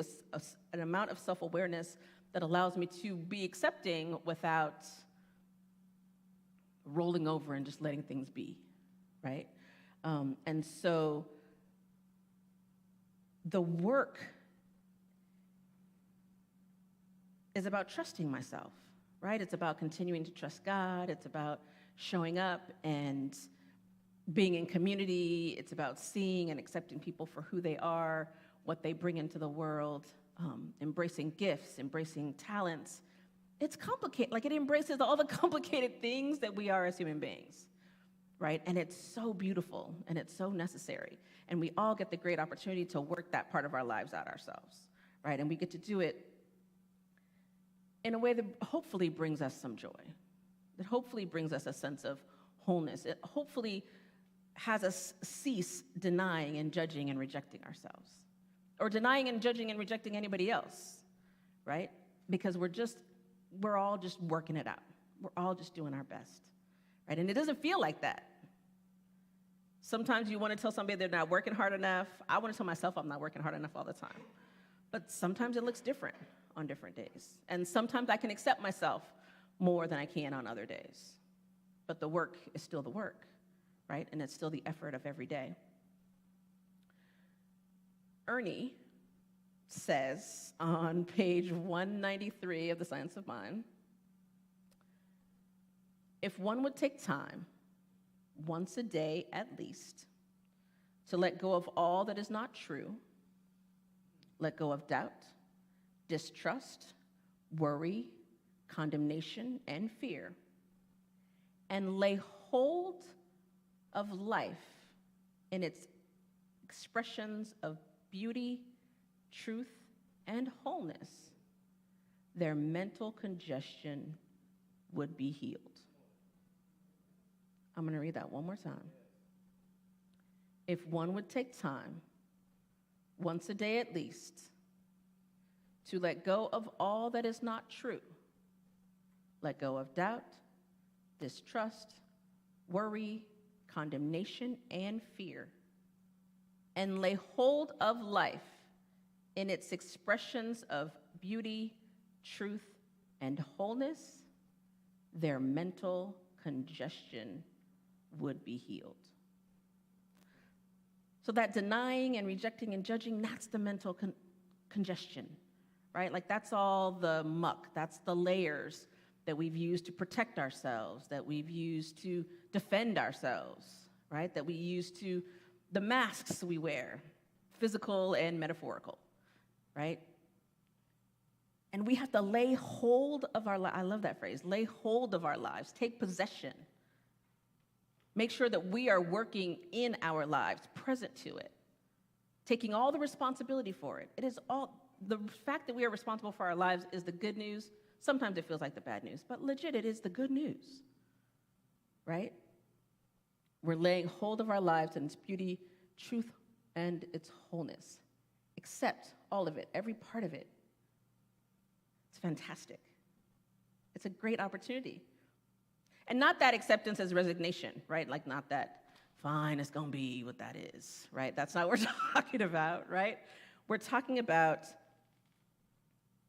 an amount of self-awareness that allows me to be accepting without rolling over and just letting things be, right? And so the work is about trusting myself, right? It's about continuing to trust God. It's about showing up and being in community. It's about seeing and accepting people for who they are, what they bring into the world, embracing gifts, embracing talents. It's complicated. Like, it embraces all the complicated things that we are as human beings, right? And it's so beautiful, and it's so necessary. And we all get the great opportunity to work that part of our lives out ourselves, right? And we get to do it in a way that hopefully brings us some joy, that hopefully brings us a sense of wholeness. It hopefully has us cease denying and judging and rejecting ourselves, or denying and judging and rejecting anybody else, right? Because we're all just working it out. We're all just doing our best, right? And it doesn't feel like that. Sometimes you want to tell somebody they're not working hard enough. I want to tell myself I'm not working hard enough all the time. But sometimes it looks different on different days. And sometimes I can accept myself more than I can on other days. But the work is still the work, right? And it's still the effort of every day. Ernie says on page 193 of The Science of Mind, if one would take time, once a day at least, to let go of all that is not true, let go of doubt, distrust, worry, condemnation, and fear, and lay hold of life in its expressions of beauty, truth, and wholeness, their mental congestion would be healed. I'm going to read that one more time. If one would take time, once a day at least, to let go of all that is not true, let go of doubt, distrust, worry, condemnation, and fear, and lay hold of life in its expressions of beauty, truth, and wholeness, their mental congestion would be healed. So that denying and rejecting and judging, that's the mental congestion, right? Like that's all the muck, that's the layers that we've used to protect ourselves, that we've used to defend ourselves, right? That we use to, the masks we wear, physical and metaphorical, right? And we have to lay hold of our lives. I love that phrase, lay hold of our lives, take possession. Make sure that we are working in our lives, present to it, taking all the responsibility for it. It is all, the fact that we are responsible for our lives is the good news. Sometimes it feels like the bad news, but legit, it is the good news, right? We're laying hold of our lives and its beauty, truth, and its wholeness. Accept all of it, every part of it. It's fantastic. It's a great opportunity. And not that acceptance as resignation, right? Like not that, fine, it's gonna be what that is, right? That's not what we're talking about, right? We're talking about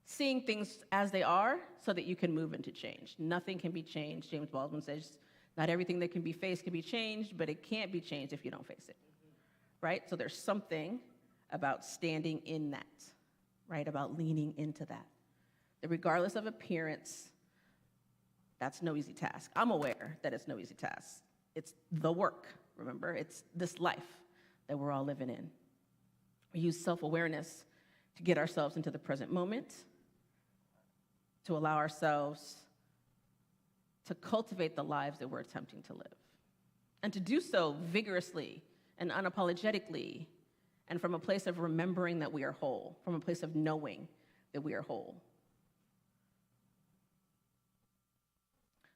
seeing things as they are so that you can move into change. Nothing can be changed. James Baldwin says, not everything that can be faced can be changed, but it can't be changed if you don't face it, right? So there's something about standing in that, right? About leaning into that. That regardless of appearance, that's no easy task. I'm aware that it's no easy task. It's the work, remember? It's this life that we're all living in. We use self-awareness to get ourselves into the present moment, to allow ourselves to cultivate the lives that we're attempting to live, and to do so vigorously and unapologetically, and from a place of remembering that we are whole, from a place of knowing that we are whole.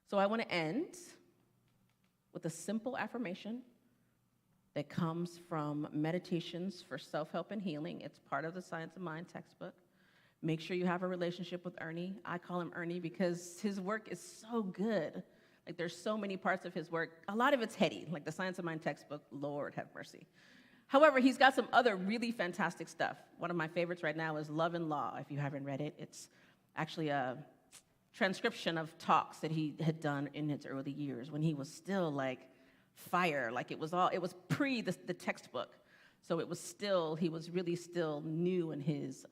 So I want to end with a simple affirmation that comes from Meditations for Self-Help and Healing. It's part of the Science of Mind textbook. Make sure you have a relationship with Ernie. I call him Ernie because his work is so good. Like there's so many parts of his work. A lot of it's heady, like the Science of Mind textbook, Lord have mercy. However, he's got some other really fantastic stuff. One of my favorites right now is Love and Law. If you haven't read it, it's actually a transcription of talks that he had done in his early years when he was still like fire, like it was pre the textbook. So it was still, he was really still new in his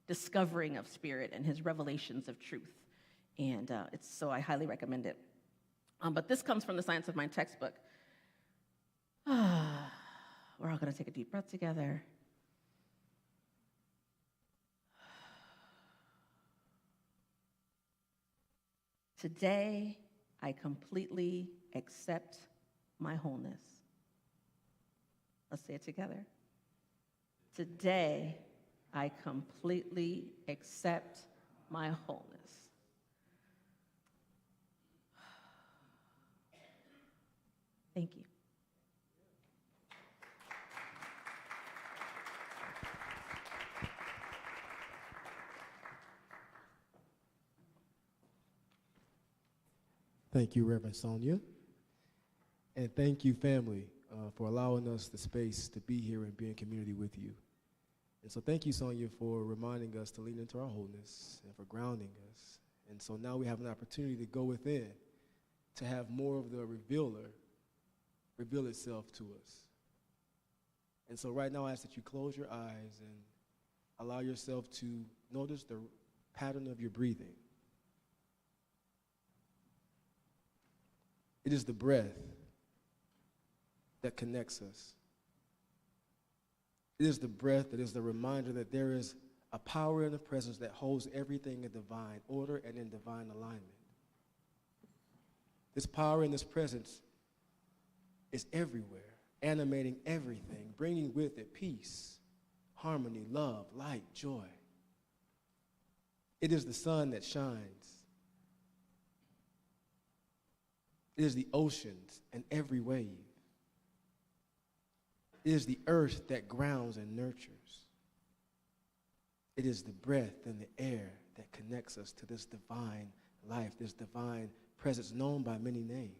discovering of spirit and his revelations of truth. And so I highly recommend it. But this comes from the Science of Mind textbook. We're all gonna take a deep breath together. Today, I completely accept my wholeness. Let's say it together. Today, I completely accept my wholeness. Thank you. Thank you, Reverend Sonia. And thank you, family, for allowing us the space to be here and be in community with you. And so thank you, Sonia, for reminding us to lean into our wholeness and for grounding us. And so now we have an opportunity to go within, to have more of the revealer reveal itself to us. And so right now I ask that you close your eyes and allow yourself to notice the pattern of your breathing. It is the breath that connects us. It is the breath that is the reminder that there is a power in the presence that holds everything in divine order and in divine alignment. This power in this presence is everywhere, animating everything, bringing with it peace, harmony, love, light, joy. It is the sun that shines It is the oceans and every wave. It is the earth that grounds and nurtures. It is the breath and the air that connects us to this divine life, this divine presence known by many names.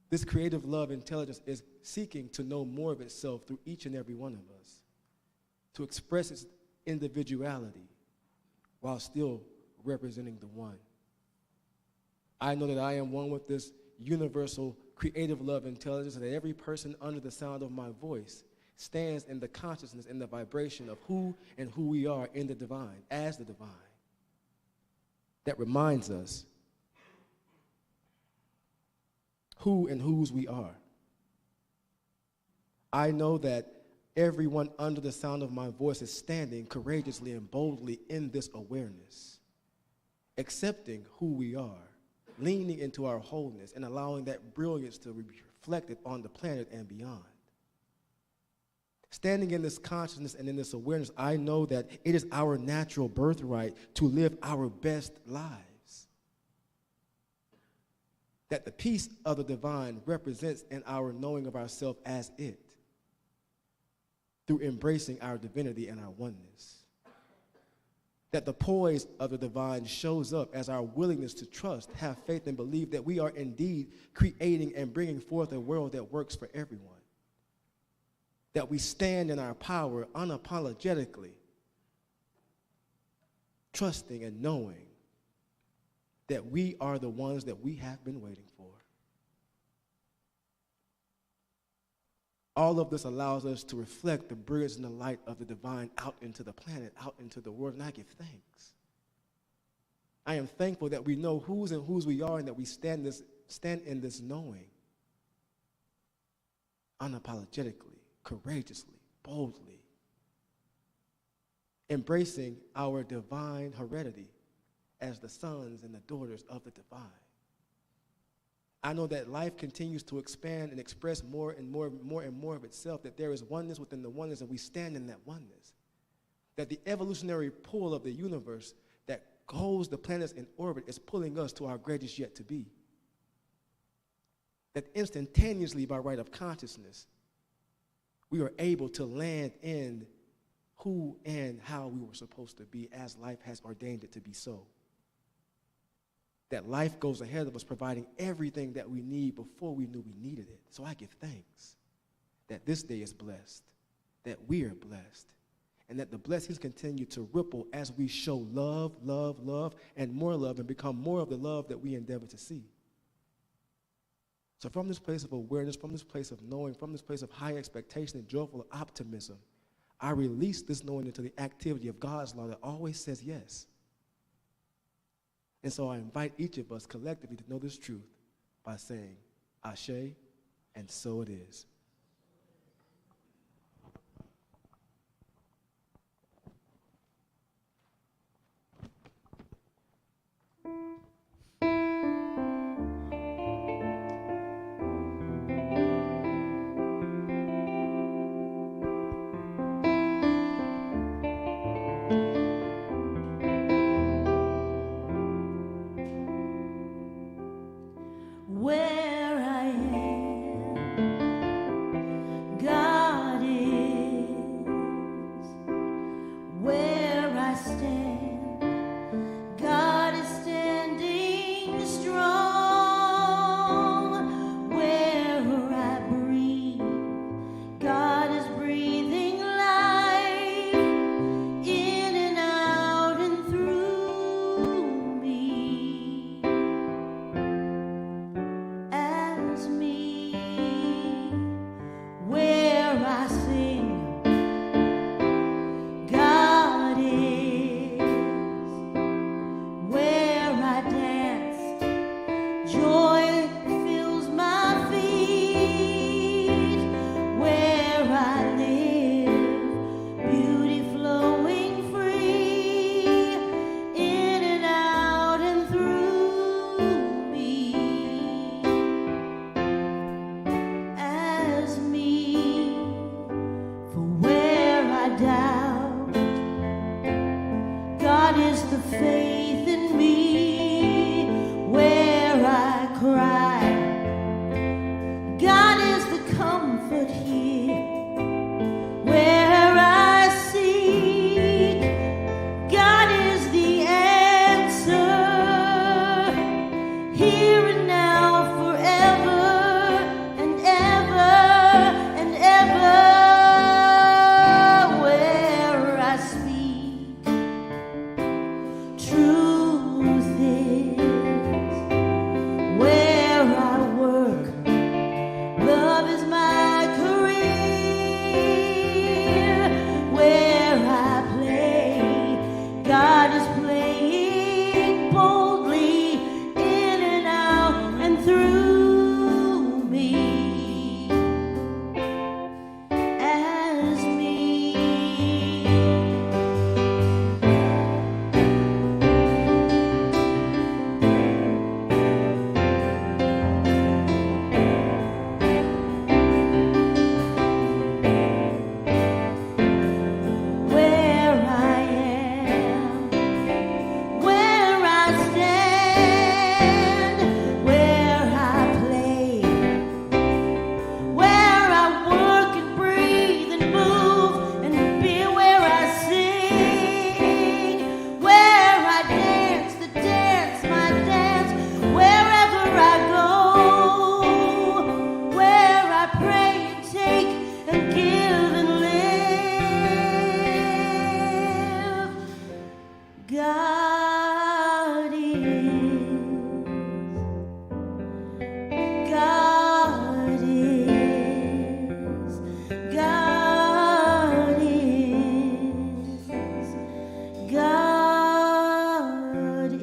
This creative love intelligence is seeking to know more of itself through each and every one of us, to express its individuality while still representing the one. I know that I am one with this universal creative love intelligence, and that every person under the sound of my voice stands in the consciousness and the vibration of who and who we are in the divine, as the divine. That reminds us who and whose we are. I know that everyone under the sound of my voice is standing courageously and boldly in this awareness, accepting who we are, leaning into our wholeness, and allowing that brilliance to be reflected on the planet and beyond. Standing in this consciousness and in this awareness, I know that it is our natural birthright to live our best lives. That the peace of the divine represents in our knowing of ourselves as it, through embracing our divinity and our oneness. That the poise of the divine shows up as our willingness to trust, have faith, and believe that we are indeed creating and bringing forth a world that works for everyone. That we stand in our power unapologetically, trusting and knowing that we are the ones that we have been waiting for. All of this allows us to reflect the brilliance and the light of the divine out into the planet, out into the world, and I give thanks. I am thankful that we know whose and whose we are, and that we stand in this knowing unapologetically, courageously, boldly, embracing our divine heredity as the sons and the daughters of the divine. I know that life continues to expand and express more and more of itself, that there is oneness within the oneness, and we stand in that oneness. That the evolutionary pull of the universe that holds the planets in orbit is pulling us to our greatest yet to be. That instantaneously, by right of consciousness, we are able to land in who and how we were supposed to be as life has ordained it to be so. That life goes ahead of us, providing everything that we need before we knew we needed it. So I give thanks that this day is blessed, that we are blessed, and that the blessings continue to ripple as we show love, love, love, and more love, and become more of the love that we endeavor to see. So from this place of awareness, from this place of knowing, from this place of high expectation and joyful optimism, I release this knowing into the activity of God's law that always says yes. And so I invite each of us collectively to know this truth by saying, Ashe, and so it is. Where I am, God is. Where I stand, God is standing. comfort here where I seek. God is the answer, here and now, forever and ever and ever. Where I speak, truth is. Where I work, love is my career. Where I play, God is playing boldly in and out and through me as me. Where I am, where I stand, where I play, where I work and breathe and move and be, where I sing, where I dance the dance, my dance, wherever I go, where I pray and take and give and live. God is, God is, God is, God is.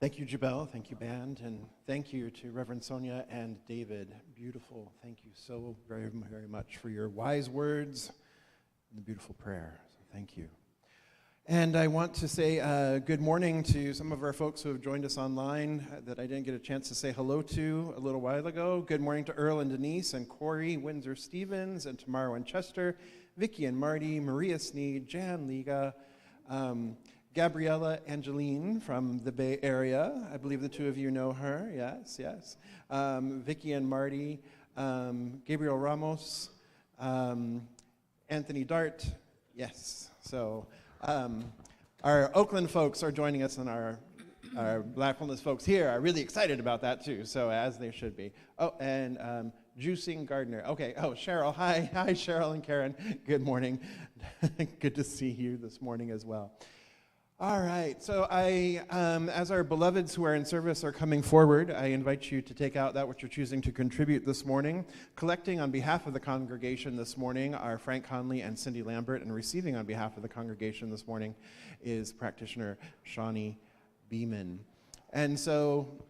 Thank you, Jabel. Thank you, band. And thank you to Reverend Sonia and David. Beautiful. Thank you so very, very much for your wise words and the beautiful prayer. So thank you. And I want to say good morning to some of our folks who have joined us online that I didn't get a chance to say hello to a little while ago. Good morning to Earl and Denise and Corey Windsor-Stevens and Tamara Winchester, Vicky and Marty, Maria Sneed, Jan Liga, Gabriella Angeline from the Bay Area. I believe the two of you know her. Yes, yes. Vicky and Marty, Gabriel Ramos, Anthony Dart. Yes. So our Oakland folks are joining us, and our Black Wholeness folks here are really excited about that too. So as they should be. Oh, and Juicing Gardner. Okay. Oh, Cheryl. Hi, Cheryl and Karen. Good morning. Good to see you this morning as well. All right, so as our beloveds who are in service are coming forward, I invite you to take out that which you're choosing to contribute this morning. Collecting on behalf of the congregation this morning are Frank Conley and Cindy Lambert, and receiving on behalf of the congregation this morning is practitioner Shawnee Beeman. And so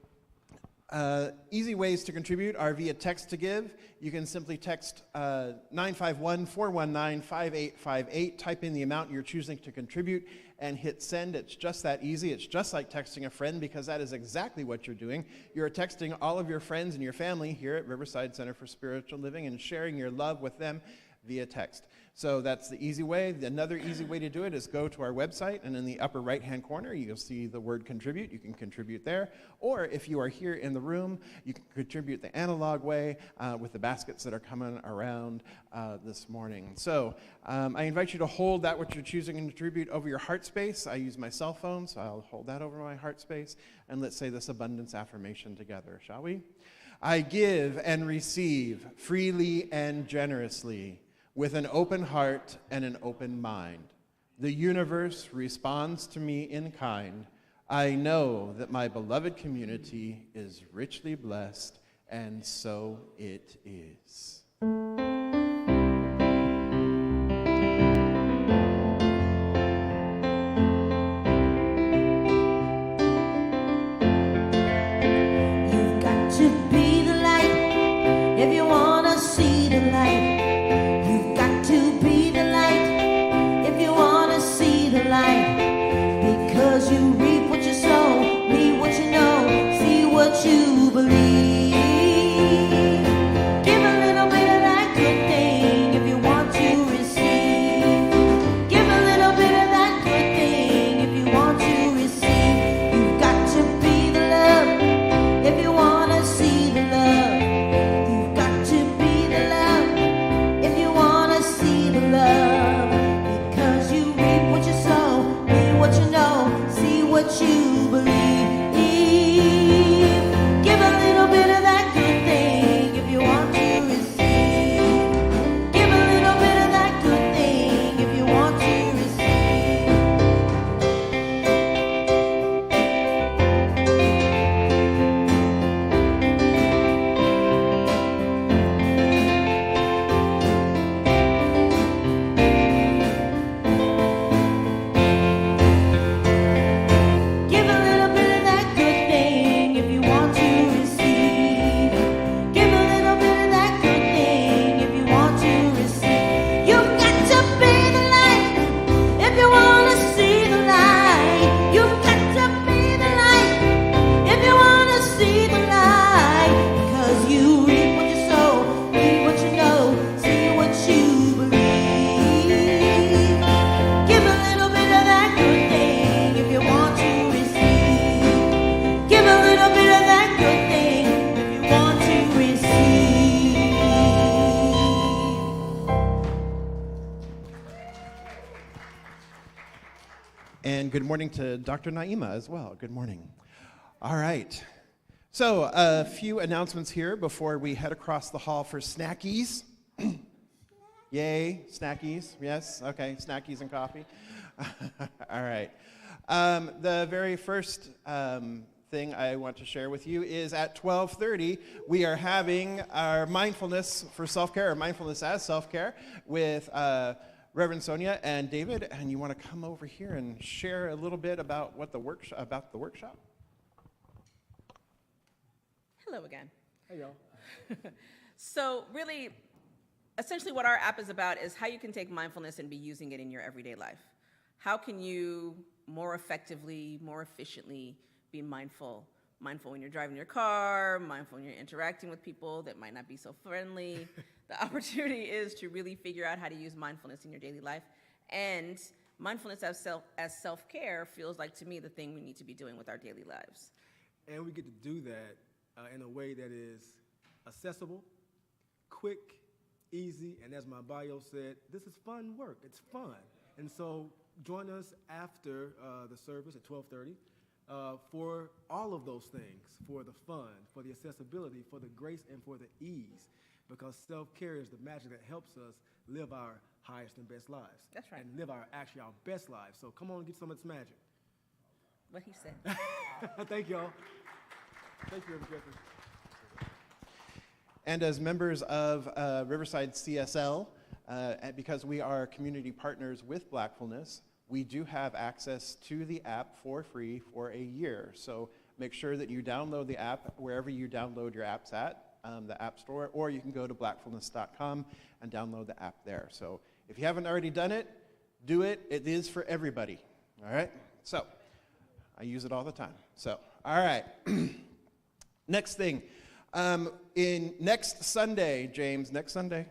easy ways to contribute are via text to give. You can simply text 951-419-5858, type in the amount you're choosing to contribute, and hit send. It's just that easy. It's just like texting a friend, because that is exactly what you're doing. You're texting all of your friends and your family here at Riverside Center for Spiritual Living and sharing your love with them via text. So that's the easy way. Another easy way to do it is go to our website, and in the upper right-hand corner, you'll see the word contribute. You can contribute there. Or if you are here in the room, you can contribute the analog way with the baskets that are coming around this morning. So I invite you to hold that which you're choosing to contribute over your heart space. I use my cell phone, so I'll hold that over my heart space. And let's say this abundance affirmation together, shall we? I give and receive freely and generously, with an open heart and an open mind. The universe responds to me in kind. I know that my beloved community is richly blessed, and so it is. You've got to be the light if you want to see the light. Because you reap what you sow, reap what you know, see what you believe. Give a little bit of that And good morning to Dr. Naima as well. Good morning. All right. So a few announcements here before we head across the hall for snackies. Yay, snackies. Yes, okay, snackies and coffee. All right. The very first thing I want to share with you is at 12:30, we are having our mindfulness for self-care, or mindfulness as self-care, with Reverend Sonia and David, and you want to come over here and share a little bit about what the workshop. Hello again. Hey, y'all. So really, essentially what our app is about is how you can take mindfulness and be using it in your everyday life. How can you more effectively, more efficiently be mindful? Mindful when you're driving your car, mindful when you're interacting with people that might not be so friendly. The opportunity is to really figure out how to use mindfulness in your daily life. And mindfulness as self-care feels like, to me, the thing we need to be doing with our daily lives. And we get to do that in a way that is accessible, quick, easy, and as my bio said, this is fun work. It's fun. And so join us after the service at 12:30 for all of those things, for the fun, for the accessibility, for the grace, and for the ease, because self-care is the magic that helps us live our highest and best lives. That's right. And live our best lives. So come on and get some of this magic. What he said. Thank y'all. Thank you, Reverend Jeffrey. And as members of Riverside CSL, and because we are community partners with Blackfulness, we do have access to the app for free for a year. So make sure that you download the app wherever you download your apps at, the App Store, or you can go to blackfulness.com and download the app there. So if you haven't already done it, do it. It is for everybody. All right? So I use it all the time. So, all right. Next thing. Next Sunday, James, next Sunday.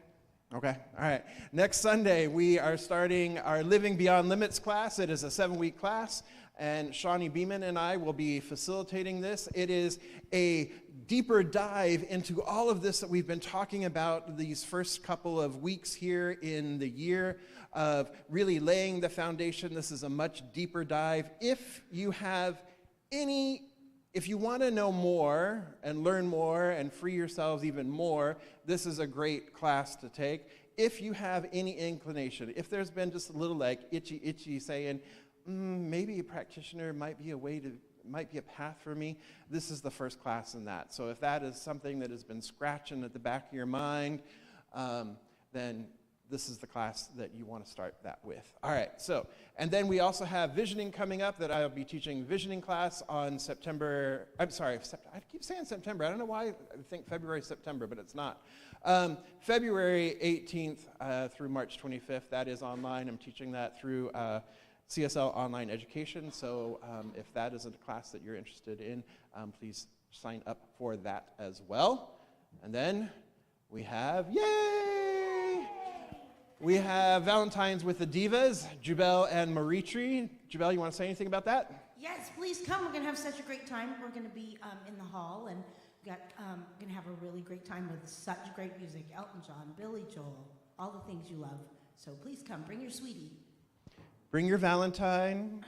Okay, all right. Next Sunday, we are starting our Living Beyond Limits class. It is a 7-week class, and Shawnee Beeman and I will be facilitating this. It is a deeper dive into all of this that we've been talking about these first couple of weeks here in the year of really laying the foundation. This is a much deeper dive. If you want to know more and learn more and free yourselves even more, this is a great class to take. If you have any inclination, if there's been just a little like itchy saying, maybe a practitioner might be a path for me, this is the first class in that. So if that is something that has been scratching at the back of your mind, then this is the class that you want to start that with. All right, so, and then we also have visioning coming up that I'll be teaching visioning class on I keep saying September. I don't know why I think February, September, but it's not. February 18th through March 25th, that is online. I'm teaching that through CSL Online Education. So if that is a class that you're interested in, please sign up for that as well. And then we have, we have Valentine's with the Divas, Jubel and Maritri. Jubel, you want to say anything about that? Yes, please come. We're going to have such a great time. We're going to be in the hall, and we're going to have a really great time with such great music. Elton John, Billy Joel, all the things you love. So please come. Bring your sweetie. Bring your Valentine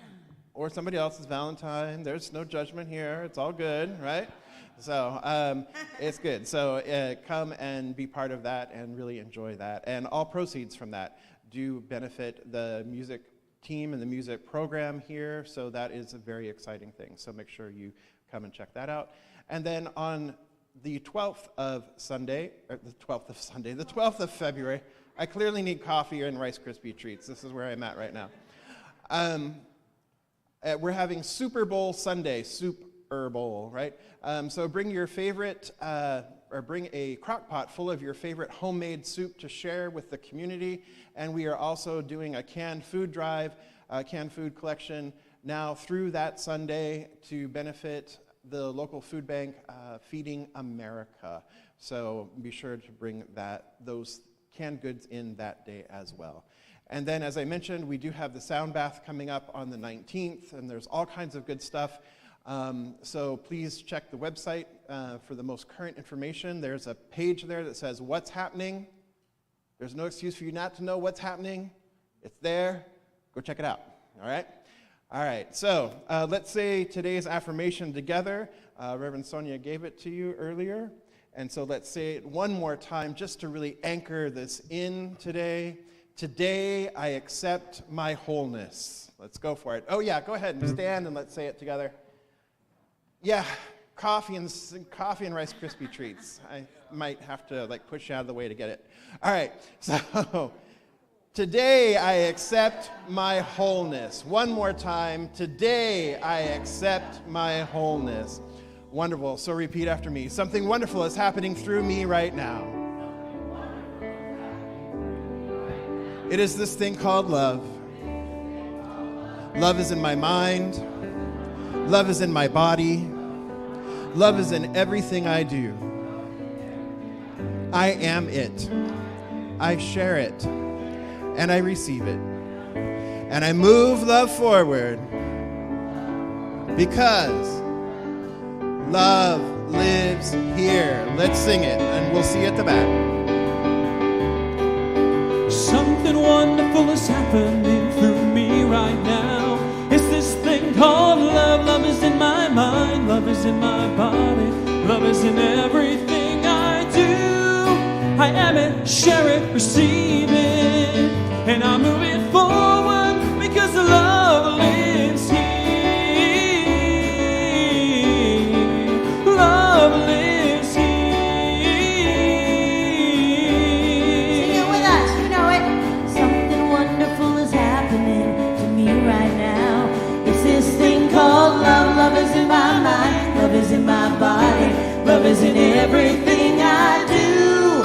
or somebody else's Valentine. There's no judgment here. It's all good, right? So it's good. So come and be part of that and really enjoy that. And all proceeds from that do benefit the music team and the music program here. So that is a very exciting thing. So make sure you come and check that out. And then on the 12th of February, I clearly need coffee and Rice Krispie treats. This is where I'm at right now. We're having Super Bowl Sunday, Super Bowl, right? So bring your favorite, or bring a crock pot full of your favorite homemade soup to share with the community. And we are also doing a canned food drive, canned food collection now through that Sunday to benefit the local food bank, Feeding America. So be sure to bring those canned goods in that day as well. And then, as I mentioned, we do have the sound bath coming up on the 19th, and there's all kinds of good stuff. So please check the website for the most current information. There's a page there that says what's happening. There's no excuse for you not to know what's happening. It's there. Go check it out, all right? All right, so let's say today's affirmation together. Reverend Sonia gave it to you earlier. And so let's say it one more time just to really anchor this in today. Today, I accept my wholeness. Let's go for it. Oh, yeah, go ahead and stand and let's say it together. Yeah, coffee and Rice Krispie treats. I might have to push you out of the way to get it. All right, so today I accept my wholeness. One more time. Today I accept my wholeness. Wonderful. So repeat after me. Something wonderful is happening through me right now. It is this thing called love. Love is in my mind. Love is in my body. Love is in everything I do. I am it. I share it. And I receive it. And I move love forward because love lives here. Let's sing it, and we'll see you at the back. Something wonderful is happening through me right now. It's this thing called love. Love is in my mind. Love is in my body. Love is in everything I do. I am it, share it, receive it. And I move it forward because love lives here. Love lives here. Sing it with us, you know it. Something wonderful is happening to me right now. It's this thing called love. Love is in my mind. Love is in my body. Love is in everything I do.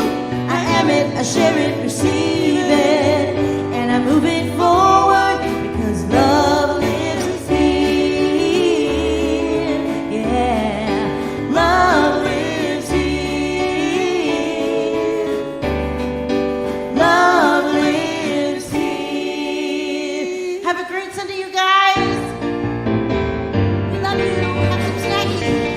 I am it, I share it, receive it. And I move it forward because love lives here. Yeah, love lives here. Love lives here. Have a great Sunday, you guys. We love you. Have some snackies.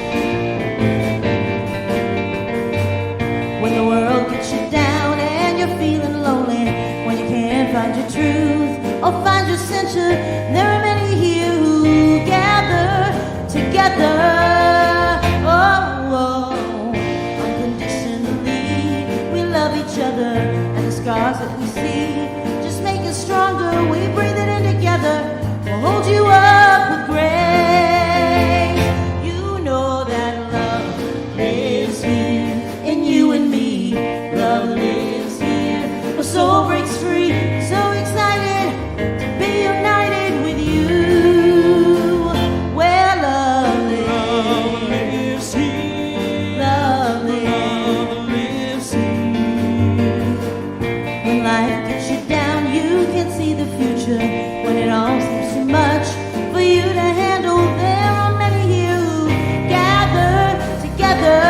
When the world gets you down and you're feeling lonely, when you can't find your truth or find your center, there are many here who gather together. Oh, unconditionally, we love each other, and the scars that we see just make us stronger. We breathe it in together. We'll hold you up with grace. You know that love lives here in you and me. Love lives here. My soul breaks free. So excited to be united with you. Where love lives. Love lives here. Love lives. Love lives here. When life gets you down, you can see the future. When it all seems too much for you to handle, there are many here who gather together.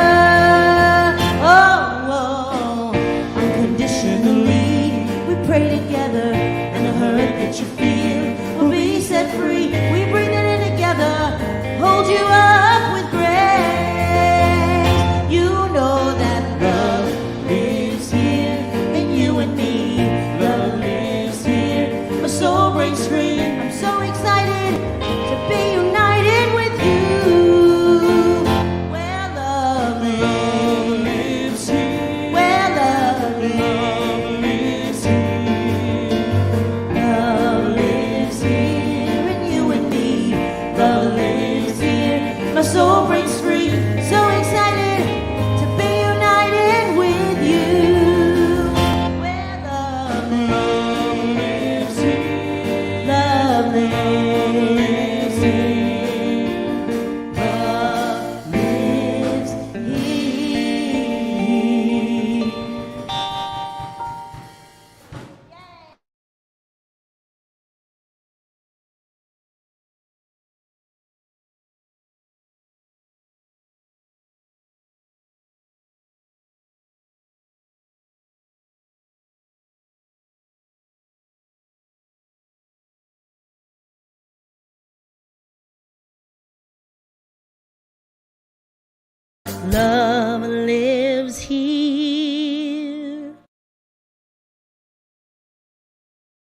Oh, unconditionally, we pray together, and the hurt that you feel will be set free. We breathe it in together, hold you up with grace. You know that love lives here in you and me. Love lives here. My soul breaks free. I'm so excited to be united with you. Where love lives. Love lives here. Where love lives. Love lives here. Love lives here in you and me. Love lives here. My soul breaks free. So excited to be united with you. Where love lives. Love lives here. Love lives here. Love lives here. Love